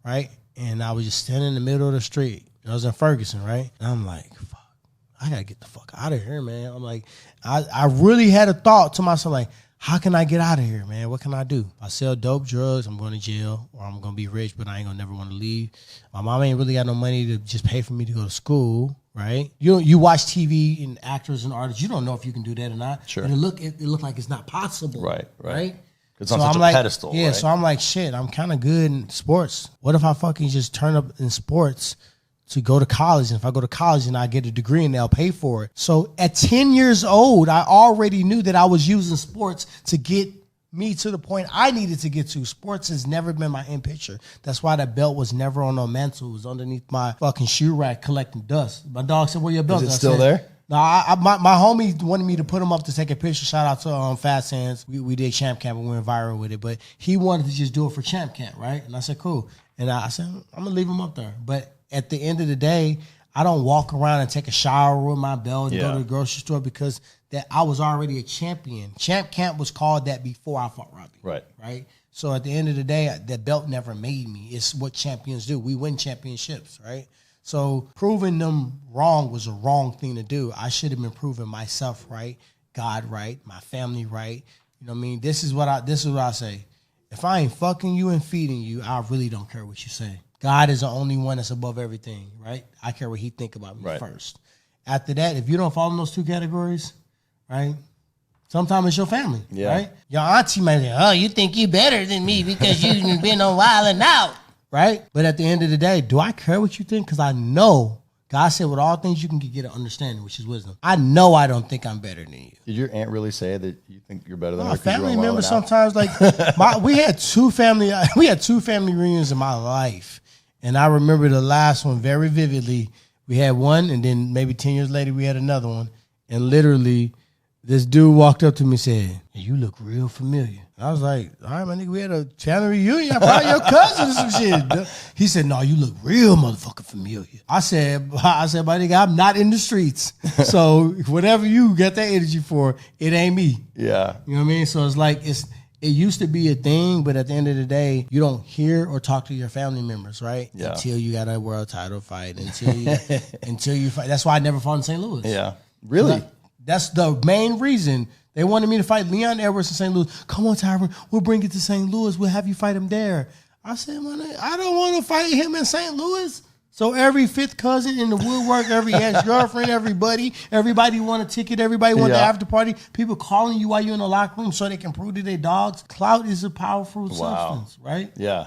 right? And I was just standing in the middle of the street. I was in Ferguson, right? And I'm like, fuck, I got to get the fuck out of here, man. I'm like, I really had a thought to myself, like, how can I get out of here, man? What can I do? I sell dope, drugs, I'm going to jail, or I'm going to be rich, but I ain't going to never want to leave. My mom ain't really got no money to just pay for me to go to school, right? You watch TV and actors and artists, you don't know if you can do that or not. Sure. And it look like it's not possible. Right? It's on such a pedestal. Yeah, right? So I'm like, shit, I'm kind of good in sports. What if I fucking just turn up in sports to go to college? And if I go to college and I get a degree and they'll pay for it. So at 10 years old, I already knew that I was using sports to get me to the point I needed to get to. Sports has never been my end picture. That's why that belt was never on no mantle. It was underneath my fucking shoe rack collecting dust. My dog said, where your belt? Is it still there? No, my homie wanted me to put him up to take a picture. Shout out to Fast Hands. We did Champ Camp and went viral with it. But he wanted to just do it for Champ Camp, right? And I said, cool. And I said, I'm going to leave him up there. But at the end of the day, I don't walk around and take a shower with my belt and go to the grocery store, because that I was already a champion. Champ Camp was called that before I fought Robbie. Right? So at the end of the day, that belt never made me. It's what champions do. We win championships, right? So proving them wrong was a wrong thing to do. I should have been proving myself right, God right, my family right. You know what I mean? This is what I say. If I ain't fucking you and feeding you, I really don't care what you say. God is the only one that's above everything, right? I care what he think about me first. After that, if you don't fall in those two categories, right, sometimes it's your family, right? Your auntie might say, oh, you think you better than me because you've been on Wild and Out, right? But at the end of the day, do I care what you think? Because I know God said with all things you can get an understanding, which is wisdom. I know I don't think I'm better than you. Did your aunt really say that you think you're better than her? Family members sometimes, like, we had two family reunions in my life. And I remember the last one very vividly. We had one, and then maybe 10 years later, we had another one. And literally, this dude walked up to me and said, hey, you look real familiar. I was like, all right, my nigga, we had a family reunion. I probably your cousin or some shit. He said, no, you look real motherfucking familiar. I said, my nigga, I'm not in the streets. So whatever you get that energy for, it ain't me. Yeah. You know what I mean? So it's like, it used to be a thing, but at the end of the day, you don't hear or talk to your family members, right? Yeah. Until you got a world title fight, until you fight. That's why I never fought in St. Louis. Yeah. Really? That's the main reason. They wanted me to fight Leon Edwards in St. Louis. Come on, Tyron, we'll bring it to St. Louis. We'll have you fight him there. I said, I don't want to fight him in St. Louis. So every fifth cousin in the woodwork, every ex-girlfriend, everybody want a ticket, everybody want the after party. People calling you while you're in the locker room so they can prove to their dogs. Clout is a powerful substance, right? Yeah.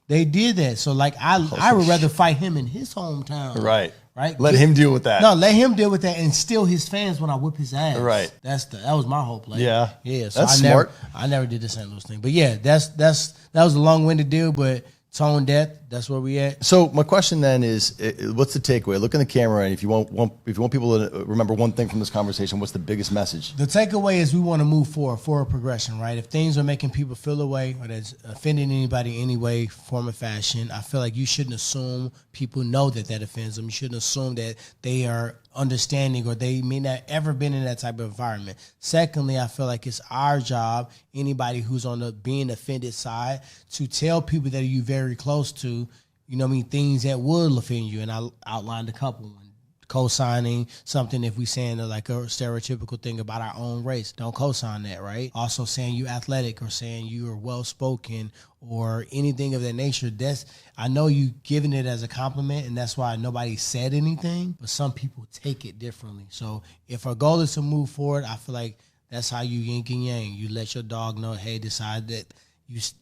They did that. So like I would rather fight him in his hometown. Right. Right. Let him deal with that. No, let him deal with that and steal his fans when I whip his ass. Right. That was my whole play. Yeah. Yeah. So that's smart. I never did the St. Louis thing. But yeah, that was a long-winded deal, but tone death, that's where we at. So my question then is, what's the takeaway? Look in the camera, and if you want people to remember one thing from this conversation, what's the biggest message? The takeaway is we want to move forward progression, right? If things are making people feel away or that's offending anybody in any way, form, or fashion, I feel like you shouldn't assume people know that offends them. You shouldn't assume that they are understanding or they may not ever been in that type of environment. Secondly, I feel like it's our job, anybody who's on the being offended side, to tell people that you very close to, you know what I mean, things that will offend you. And I outlined a couple. Co-signing something, if we saying like a stereotypical thing about our own race, don't co-sign that, right? Also saying you athletic or saying you are well-spoken or anything of that nature. I know you giving it as a compliment, and that's why nobody said anything, but some people take it differently. So if our goal is to move forward, I feel like that's how you yin and yang. You let your dog know, hey, decide that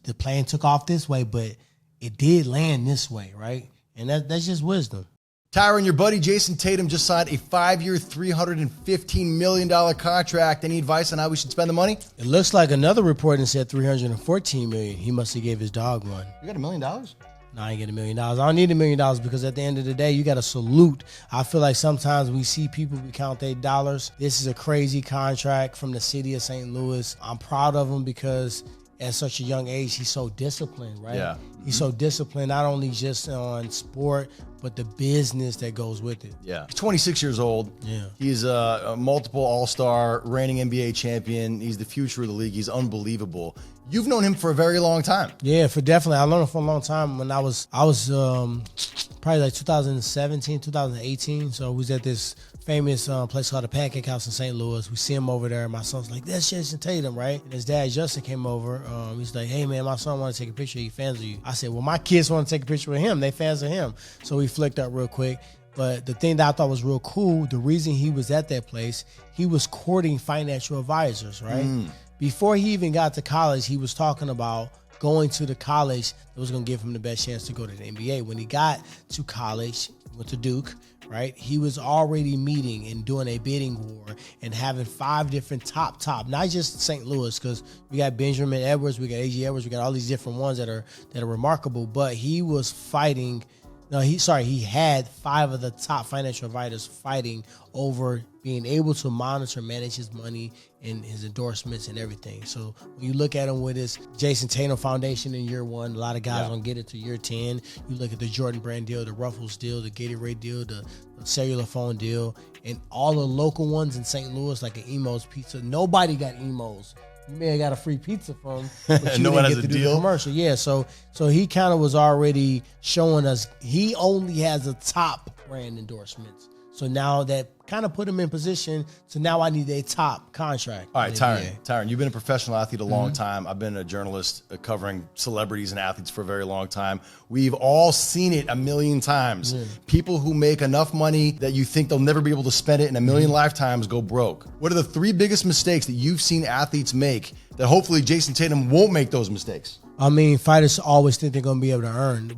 the plane took off this way, but it did land this way, right? And that's just wisdom. Tyron, your buddy Jayson Tatum just signed a 5-year, $315 million contract. Any advice on how we should spend the money? It looks like another report that said $314 million. He must have gave his dog one. You got $1 million? No, I ain't get $1 million. I don't need $1 million because at the end of the day, you got to salute. I feel like sometimes we see people, we count their dollars. This is a crazy contract from the city of St. Louis. I'm proud of him because at such a young age, he's so disciplined, right? Yeah. He's so disciplined, not only just on sport, but the business that goes with it. Yeah. He's 26 years old. Yeah. He's a multiple all-star, reigning NBA champion. He's the future of the league. He's unbelievable. You've known him for a very long time. Yeah, definitely. I learned him for a long time when I was probably like 2017, 2018. So we was at this famous place called the Pancake House in St. Louis. We see him over there. My son's like, that's Jayson Tatum, right? And his dad, Justin, came over. He's like, hey, man, my son want to take a picture. He fans of you. I said, well, my kids want to take a picture with him. They fans of him. So we flicked up real quick. But the thing that I thought was real cool, the reason he was at that place, he was courting financial advisors, right? Before he even got to college, he was talking about going to the college that was going to give him the best chance to go to the NBA. When he got to college, went to Duke, right? He was already meeting and doing a bidding war and having 5 different top, not just St. Louis, because we got Benjamin Edwards, we got A.G. Edwards, we got all these different ones that are remarkable, but he was fighting. No, he had 5 of the top financial advisors fighting over being able to monitor, manage his money and his endorsements and everything. So when you look at him with his Jayson Tatum Foundation in year 1, a lot of guys don't get it to year 10. You look at the Jordan Brand deal, the Ruffles deal, the Gatorade deal, the cellular phone deal, and all the local ones in St. Louis, like an Emo's Pizza. Nobody got Emo's. You may have got a free pizza from, but you didn't get to do the commercial. Yeah, so he kind of was already showing us he only has a top brand endorsements. So now that kind of put him in position to now I need a top contract. All right, Tyron, you've been a professional athlete a long time. I've been a journalist covering celebrities and athletes for a very long time. We've all seen it a million times. People who make enough money that you think they'll never be able to spend it in a million lifetimes go broke. What are the 3 biggest mistakes that you've seen athletes make that hopefully Jayson Tatum won't make those mistakes? I mean, fighters always think they're going to be able to earn.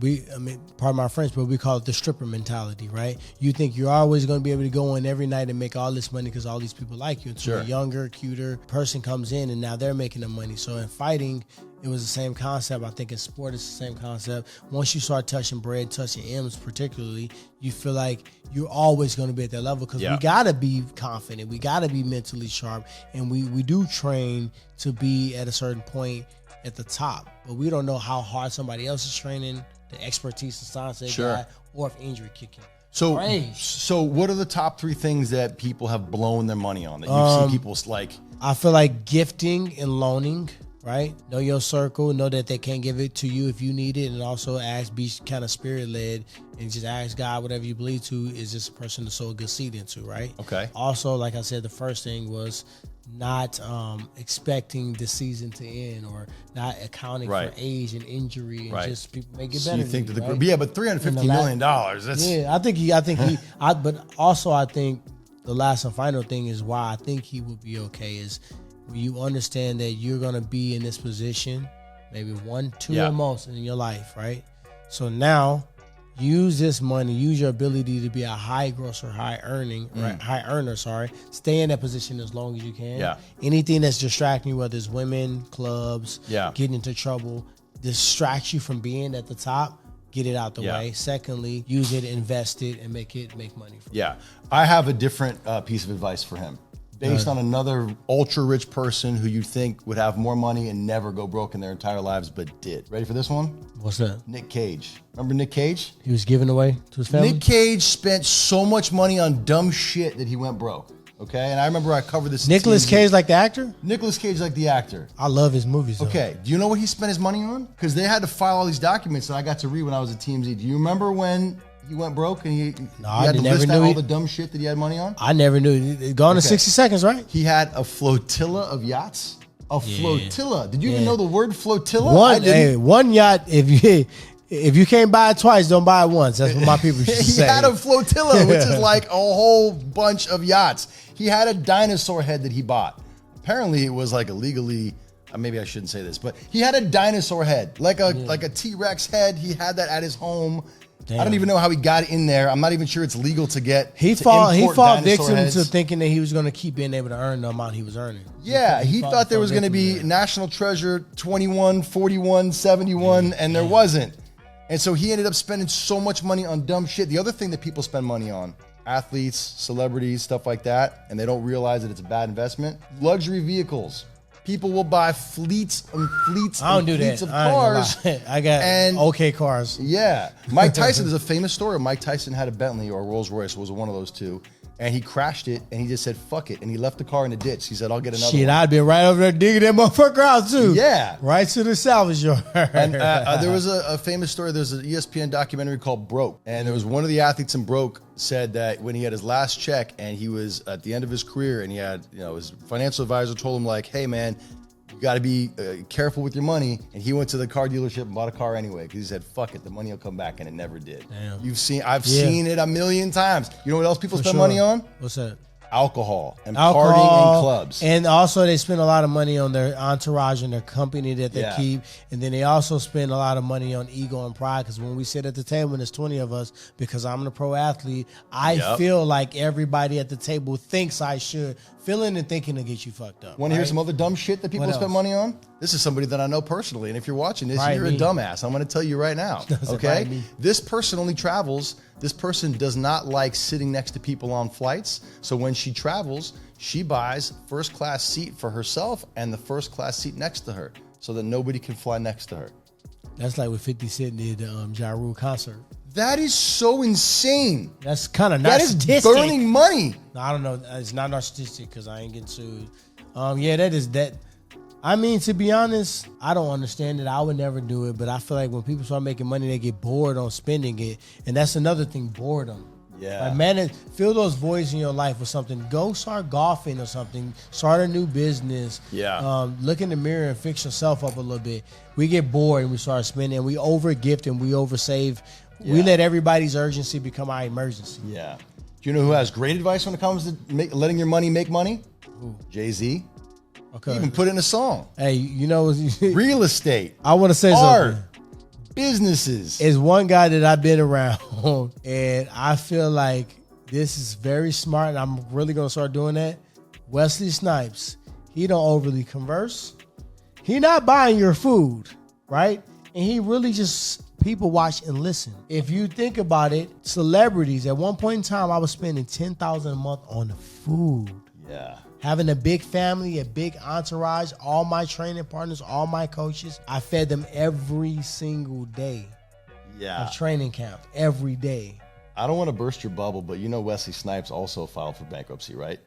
Pardon my French, but we call it the stripper mentality, right? You think you're always going to be able to go in every night and make all this money because all these people like you. Until a younger, cuter person comes in and now they're making the money. So in fighting, it was the same concept. I think in sport, it's the same concept. Once you start touching bread, touching M's particularly, you feel like you're always going to be at that level because we got to be confident. We got to be mentally sharp. And we do train to be at a certain point at the top, but we don't know how hard somebody else is training, the expertise and science they got, or if injury kicking. So what are the top 3 things that people have blown their money on that you've seen people like? I feel like gifting and loaning, right? Know your circle. Know that they can't give it to you if you need it. And also be kind of spirit-led and just ask God whatever you believe to. Is this a person to sow a good seed into, right? Okay. Also, like I said, the first thing was not expecting the season to end or not accounting for age and injury and just people make it better. So you think but $350 million. That's I think he. But also I think the last and final thing is why I think he would be okay is when you understand that you're gonna be in this position, maybe 1, 2 or most in your life, right? So now use this money, use your ability to be a high grosser, high earner, stay in that position as long as you can. Yeah. Anything that's distracting you, whether it's women, clubs, getting into trouble, distract you from being at the top, get it out the way. Secondly, use it, invest it, and make money. I have a different piece of advice for him. Based on another ultra-rich person who you think would have more money and never go broke in their entire lives, but did. Ready for this one? What's that? Nick Cage. Remember Nick Cage? He was giving away to his family? Nick Cage spent so much money on dumb shit that he went broke. Okay? And I remember I covered this. Nicolas Cage like the actor? Nicolas Cage like the actor. I love his movies, though. Okay. Do you know what he spent his money on? Because they had to file all these documents that I got to read when I was at TMZ. Do you remember when he went broke and he had to list out all the dumb shit that he had money on? I never knew. Gone in 60 seconds, right? He had a flotilla of yachts. Flotilla. Did you even know the word flotilla? One yacht, if you can't buy it twice, don't buy it once. That's what my people used to say. He had a flotilla, which is like a whole bunch of yachts. He had a dinosaur head that he bought. Apparently it was like illegally, maybe I shouldn't say this, but he had a dinosaur head, like a T-Rex head. He had that at his home. Damn. I don't even know how he got it in there. I'm not even sure it's legal to get. He fall victim to thinking that he was going to keep being able to earn the amount he was earning. Yeah, he thought there was going to be National Treasure 21, 41, 71, and there wasn't. And so he ended up spending so much money on dumb shit. The other thing that people spend money on, athletes, celebrities, stuff like that, and they don't realize that it's a bad investment. Luxury vehicles. People will buy fleets and fleets and fleets of cars. I got okay cars. Yeah. Mike Tyson is a famous story. Mike Tyson had a Bentley or a Rolls Royce, was one of those two. And he crashed it and he just said, fuck it. And he left the car in the ditch. He said, I'll get another one. I'd be right over there digging that motherfucker out too. Yeah. Right to the salvage yard. And there was a famous story. There's an ESPN documentary called Broke. And there was one of the athletes in Broke said that when he had his last check and he was at the end of his career and he had, his financial advisor told him like, hey man, you got to be careful with your money. And he went to the car dealership and bought a car anyway because he said, fuck it, the money will come back. And it never did. Damn. I've seen it a million times. You know what else people spend money on? What's that? Alcohol and partying in clubs. And also they spend a lot of money on their entourage and their company that they keep. And then they also spend a lot of money on ego and pride because when we sit at the table and there's 20 of us, because I'm the pro athlete, I feel like everybody at the table thinks I should. Feeling and thinking to get you fucked up. Want to hear some other dumb shit that people spend money on? This is somebody that I know personally. And if you're watching this, you're a dumbass. I'm going to tell you right now. Okay? This person only travels. This person does not like sitting next to people on flights. So when she travels, she buys first class seat for herself and the first class seat next to her so that nobody can fly next to her. That's like what 50 Cent did the Ja Rule concert. That is so insane. That's kind of narcissistic. That is burning money. No, I don't know. It's not narcissistic because I ain't getting sued. That is that. I mean, to be honest, I don't understand it. I would never do it. But I feel like when people start making money, they get bored on spending it. And that's another thing, boredom. Yeah. Like, man, fill those voids in your life with something. Go start golfing or something. Start a new business. Yeah. Look in the mirror and fix yourself up a little bit. We get bored and we start spending. And we overgift and we oversave. Yeah. We let everybody's urgency become our emergency. Yeah. Do you know who has great advice when it comes to letting your money make money? Who? Jay-Z. Okay. He even put it in a song. Hey, real estate. I want to say something. Businesses. Is one guy that I've been around, and I feel like this is very smart, and I'm really going to start doing that. Wesley Snipes. He don't overly converse. He not buying your food, right? And he really just people watch and listen. If you think about it, celebrities, at one point in time, I was spending $10,000 a month on food. Yeah. Having a big family, a big entourage, all my training partners, all my coaches, I fed them every single day. Yeah. Of training camp, every day. I don't want to burst your bubble, but you know Wesley Snipes also filed for bankruptcy, right?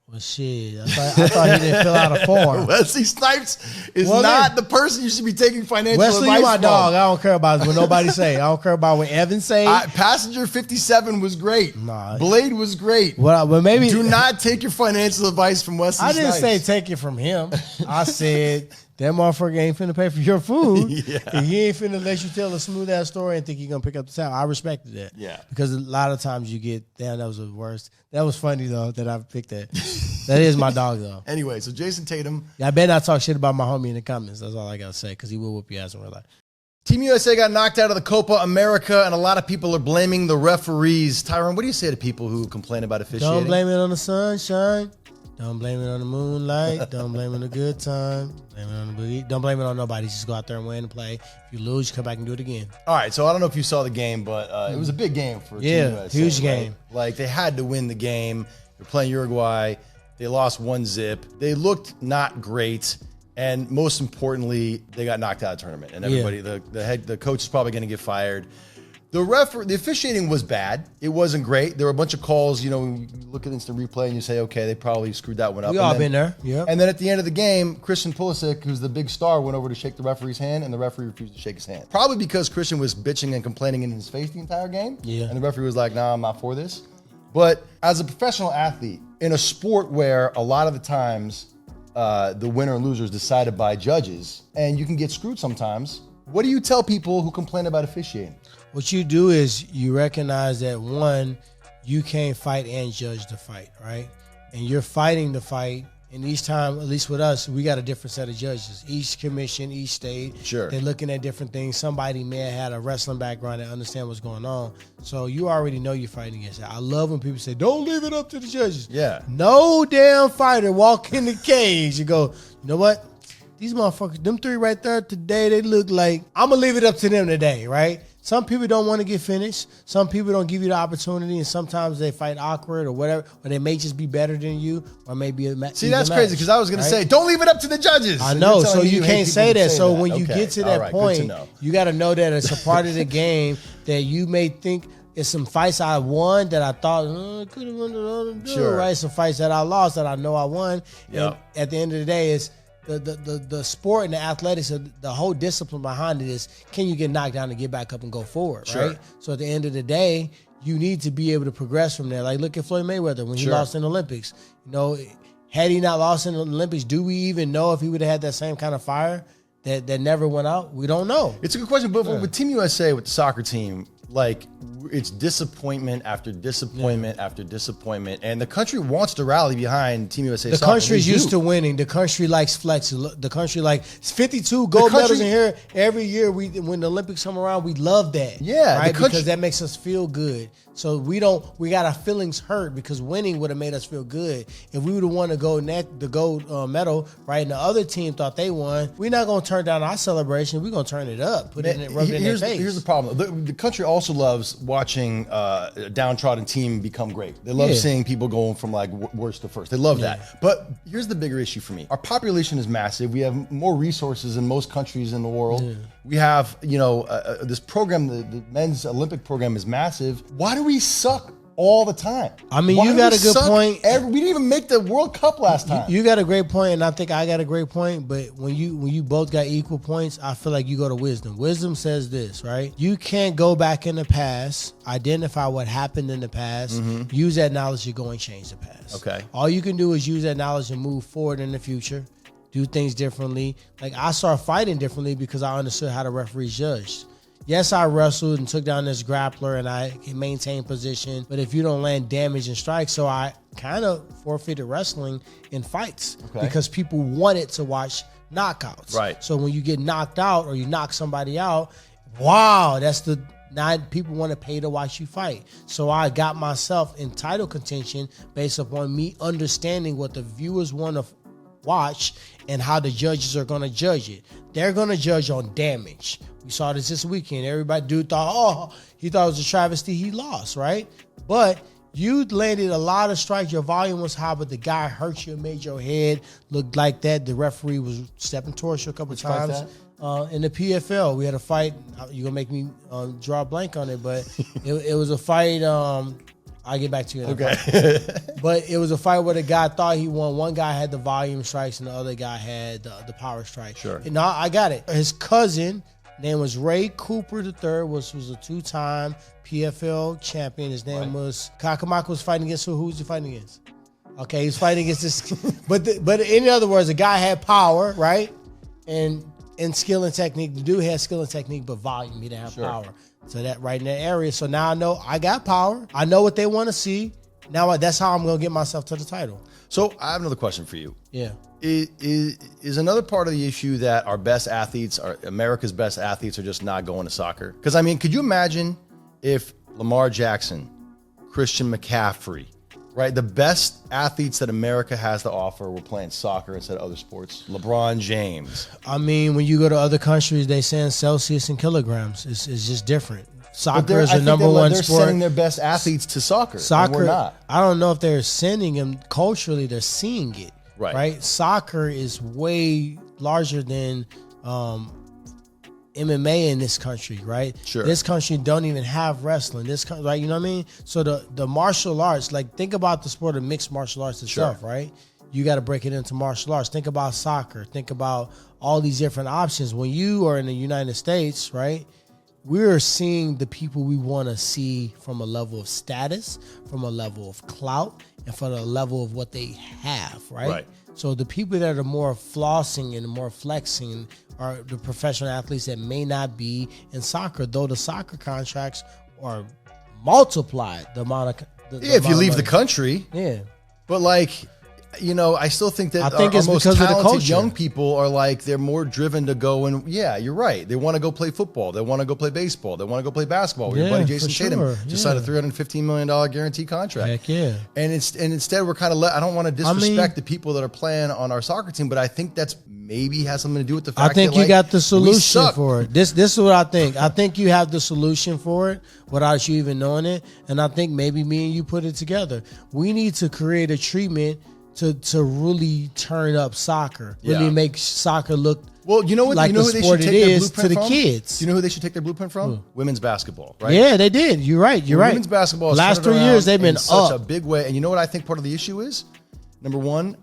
Well, shit. I thought he didn't fill out a form. Wesley Snipes is not the person you should be taking financial Wesley, advice you my from. dog. I don't care about what nobody say. I don't care about what Evan say. Passenger 57 was great. Nah. Blade was great. But maybe do not take your financial advice from Wesley I didn't Snipes. say take it from him. I said that motherfucker ain't finna pay for your food. Yeah. And he ain't finna let you tell a smooth ass story and think you're gonna pick up the tab. I respected that. Yeah. Because a lot of times you get, damn, that was the worst. That was funny though that I picked that. That is my dog though. Anyway, so Jayson Tatum. Yeah, I better not talk shit about my homie in the comments. That's all I gotta say, because he will whoop your ass in real life. Team USA got knocked out of the Copa America, and a lot of people are blaming the referees. Tyron, what do you say to people who complain about officiating? Don't blame it on the sunshine. Don't blame it on the moonlight. Don't blame it on the good time. Blame it on the boogie. Don't blame it on nobody. Just go out there and win and play. If you lose, you come back and do it again. All right, so I don't know if you saw the game, but it was a big game for Team USA. Huge right? game. Like, they had to win the game. They're playing Uruguay. They lost 1-0. They looked not great. And most importantly, they got knocked out of the tournament. And everybody, the coach is probably going to get fired. The officiating was bad. It wasn't great. There were a bunch of calls. You know, you look at instant replay and you say, okay, they probably screwed that one up. We all been there. Yeah. And then at the end of the game, Christian Pulisic, who's the big star, went over to shake the referee's hand, and the referee refused to shake his hand. Probably because Christian was bitching and complaining in his face the entire game. Yeah. And the referee was like, nah, I'm not for this. But as a professional athlete, in a sport where a lot of the times the winner and loser is decided by judges, and you can get screwed sometimes, what do you tell people who complain about officiating? What you do is you recognize that, one, you can't fight and judge the fight, right? And you're fighting the fight, and each time, at least with us, we got a different set of judges. Each commission, each state, Sure. They're looking at different things. Somebody may have had a wrestling background and understand what's going on. So you already know you're fighting against it. I love when people say, don't leave it up to the judges. Yeah. No damn fighter walk in the cage and go, you know what? These motherfuckers, them three right there today, they look like, I'm going to leave it up to them today, right? Some people don't want to get finished. Some people don't give you the opportunity, and sometimes they fight awkward or whatever, or they may just be better than you, or maybe See, that's crazy, because I was going to say, don't leave it up to the judges. I know, so you can't say that. So when you Okay. get to All that right, point, you got to know that it's a part of the game that you may think it's some fights I won that I thought I could have won the other dude, Sure. right? Some fights that I lost that I know I won. Yep. And at the end of the day, it's the sport and the athletics, the whole discipline behind it is, can you get knocked down and get back up and go forward, Sure. right? So at the end of the day, you need to be able to progress from there. Like, look at Floyd Mayweather when he lost in the Olympics. You know, had he not lost in the Olympics, do we even know if he would have had that same kind of fire that never went out? We don't know. It's a good question, but with Team USA, with the soccer team, like, it's disappointment after disappointment after disappointment, and the country wants to rally behind Team USA. The country's used to winning. The country likes flexing. The country, like, 52 gold medals in here every year. When the Olympics come around, we love that. Yeah, right, because that makes us feel good. So we got our feelings hurt because winning would have made us feel good. If we would have won the gold medal, right, and the other team thought they won, we're not gonna turn down our celebration. We're gonna turn it up, rub it in their face. Here's the problem. The country also loves watching a downtrodden team become great. They love seeing people going from like worst to first. They love that. But here's the bigger issue for me. Our population is massive. We have more resources than most countries in the world. Yeah. We have, this program, the men's Olympic program is massive. Why do we suck all the time? I mean, you got a good point. We didn't even make the World Cup last time. You got a great point, and I think I got a great point. But when you both got equal points, I feel like you go to wisdom. Wisdom says this, right? You can't go back in the past, identify what happened in the past, use that knowledge to go and change the past. Okay. All you can do is use that knowledge and move forward in the future. Do things differently. Like, I started fighting differently because I understood how the referees judged. Yes, I wrestled and took down this grappler and I maintained position, but if you don't land damage and strikes, so I kind of forfeited wrestling in fights because people wanted to watch knockouts. Right. So when you get knocked out or you knock somebody out, wow, now people want to pay to watch you fight. So I got myself in title contention based upon me understanding what the viewers want to watch and how the judges are going to judge it. They're going to judge on damage. We saw this weekend. Dude thought, he thought it was a travesty he lost, right? But you landed a lot of strikes. Your volume was high, but the guy hurt you and made your head look like that. The referee was stepping towards you a couple times. In the PFL, we had a fight. You're going to make me draw a blank on it, but it was a fight. I'll get back to you. Okay. But it was a fight where the guy thought he won. One guy had the volume strikes and the other guy had the power strike. Sure. And now I got it. His cousin, name was Ray Cooper III, was a two-time PFL champion. His name was Kakamaka. Was fighting against who? Who was he fighting against? Okay, he's fighting against this. but in other words, the guy had power, right? And skill and technique. The dude had skill and technique, but volume. He didn't have power. So that right in that area. So now I know I got power. I know what they want to see. Now that's how I'm going to get myself to the title. So I have another question for you. Yeah. Is another part of the issue that our best athletes, America's best athletes, are just not going to soccer? Because, I mean, could you imagine if Lamar Jackson, Christian McCaffrey, right, the best athletes that America has to offer were playing soccer instead of other sports? LeBron James. I mean, when you go to other countries, they say in Celsius and kilograms. It's just different. Soccer is the number one they're sport. They're sending their best athletes to soccer. Soccer, and we're not. I don't know if they're sending them. Culturally, they're seeing it. Right. Soccer is way larger than MMA in this country, right? Sure. This country don't even have wrestling. Right? You know what I mean? So the martial arts, like think about the sport of mixed martial arts itself, right? You got to break it into martial arts. Think about soccer. Think about all these different options. When you are in the United States, right? We're seeing the people we want to see from a level of status, from a level of clout, and from a level of what they have, right? So the people that are more flossing and more flexing are the professional athletes that may not be in soccer, though the soccer contracts are multiplied the amount of if you leave the country. Yeah. But like, you know, I still think that I think our it's most because of the talented culture. young people are like, they're more driven to go and, yeah, you're right. They want to go play football. They want to go play baseball. They want to go play basketball. Your buddy Jayson Tatum just signed a $315 million guarantee contract. Heck yeah. And instead we're kind of, I don't want to disrespect the people that are playing on our soccer team, but I think that's maybe has something to do with the fact I think that, you got the solution suck. for it. This is what I think. I think you have the solution for it without you even knowing it. And I think maybe me and you put it together. We need to create a treatment to really turn up soccer, really make soccer look you know what, like you know the who they sport should it take their is blueprint to the from? kids. Do you know who they should take their blueprint from? Women's basketball, right? Yeah, they did. You're right. Women's basketball has last turned 3 around years they've been in such a up. big way. And you know what I think part of the issue is? Number one,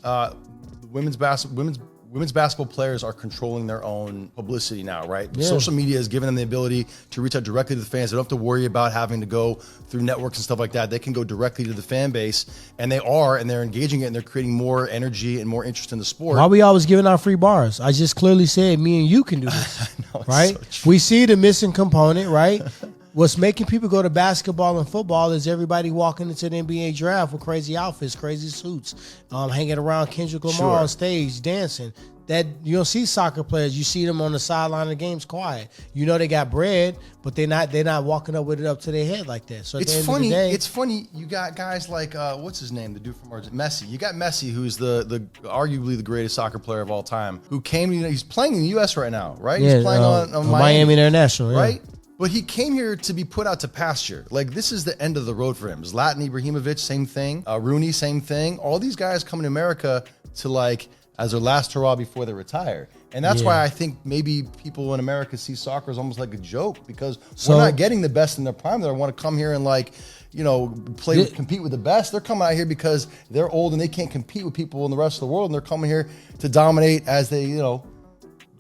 women's basketball players are controlling their own publicity now, right? Yeah. Social media has given them the ability to reach out directly to the fans. They don't have to worry about having to go through networks and stuff like that. They can go directly to the fan base, and they're engaging it, and they're creating more energy and more interest in the sport. Why we always giving out free bars? I just clearly said me and you can do this, right? So we see the missing component, right? What's making people go to basketball and football is everybody walking into the NBA draft with crazy outfits, crazy suits, hanging around Kendrick Lamar on stage, dancing. That you don't see soccer players. You see them on the sideline of the games quiet. You know they got bread, but they're not walking up with it up to their head like that. So at the end funny. of the day, It's funny. You got guys like what's his name, the dude from Argentina, Messi. You got Messi, who's the arguably the greatest soccer player of all time, who came. He's playing in the U.S. right now, right? Yeah, he's playing on Miami International, right? But he came here to be put out to pasture. Like, this is the end of the road for him. Zlatan Ibrahimovic, same thing. Rooney, same thing. All these guys coming to America to, like, as their last hurrah before they retire. And that's why I think maybe people in America see soccer as almost like a joke, because we're not getting the best in their prime. They want to come here and, like, you know, compete with the best. They're coming out here because they're old and they can't compete with people in the rest of the world. And they're coming here to dominate as they, you know,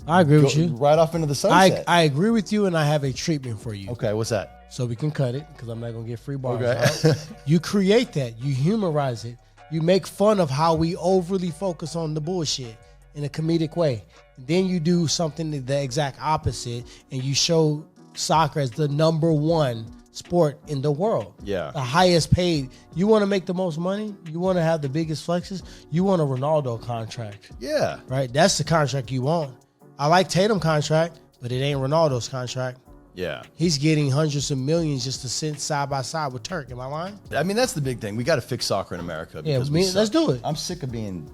I agree with you. Right off into the sunset. I agree with you, and I have a treatment for you. Okay, what's that? So we can cut it, because I'm not going to get free bars. Okay. Right? You create that. You humorize it. You make fun of how we overly focus on the bullshit in a comedic way. Then you do something the exact opposite, and you show soccer as the number one sport in the world. Yeah. The highest paid. You want to make the most money? You want to have the biggest flexes? You want a Ronaldo contract. Yeah. Right? That's the contract you want. I like Tatum contract, but it ain't Ronaldo's contract. Yeah. He's getting hundreds of millions just to sit side by side with Turk. Am I lying? I mean, that's the big thing. We got to fix soccer in America. Yeah, let's do it. I'm sick of being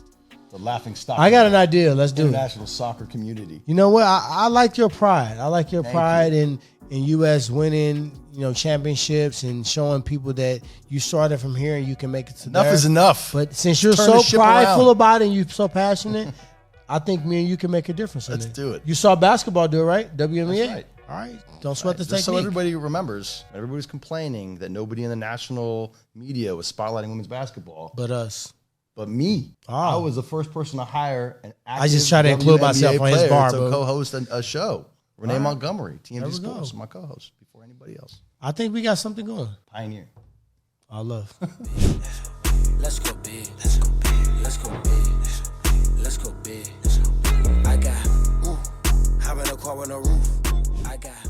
the laughing stock. I got an idea. Let's do it. International soccer community. You know what? I like your pride. I like your pride in U.S. winning, you know, championships and showing people that you started from here and you can make it to there. Enough is enough. But since you're Turn the so ship prideful around. about it and you're so passionate, I think me and you can make a difference. Let's do it. You saw basketball do it, right? WNBA. That's right. All right. Don't sweat the Just technique. so everybody remembers, everybody's complaining that nobody in the national media was spotlighting women's basketball. But us. But me. Oh. I was the first person to hire an active I just try to include myself WNBA on his player bar, to bro. co-host a show. Renee Montgomery, There TMZ we Sports, go. my co-host before anybody else. I think we got something going. Pioneer. I love. Let's go big. Let's go big. Let's go big. Let's go big. I got, hop in a car with no roof. I got.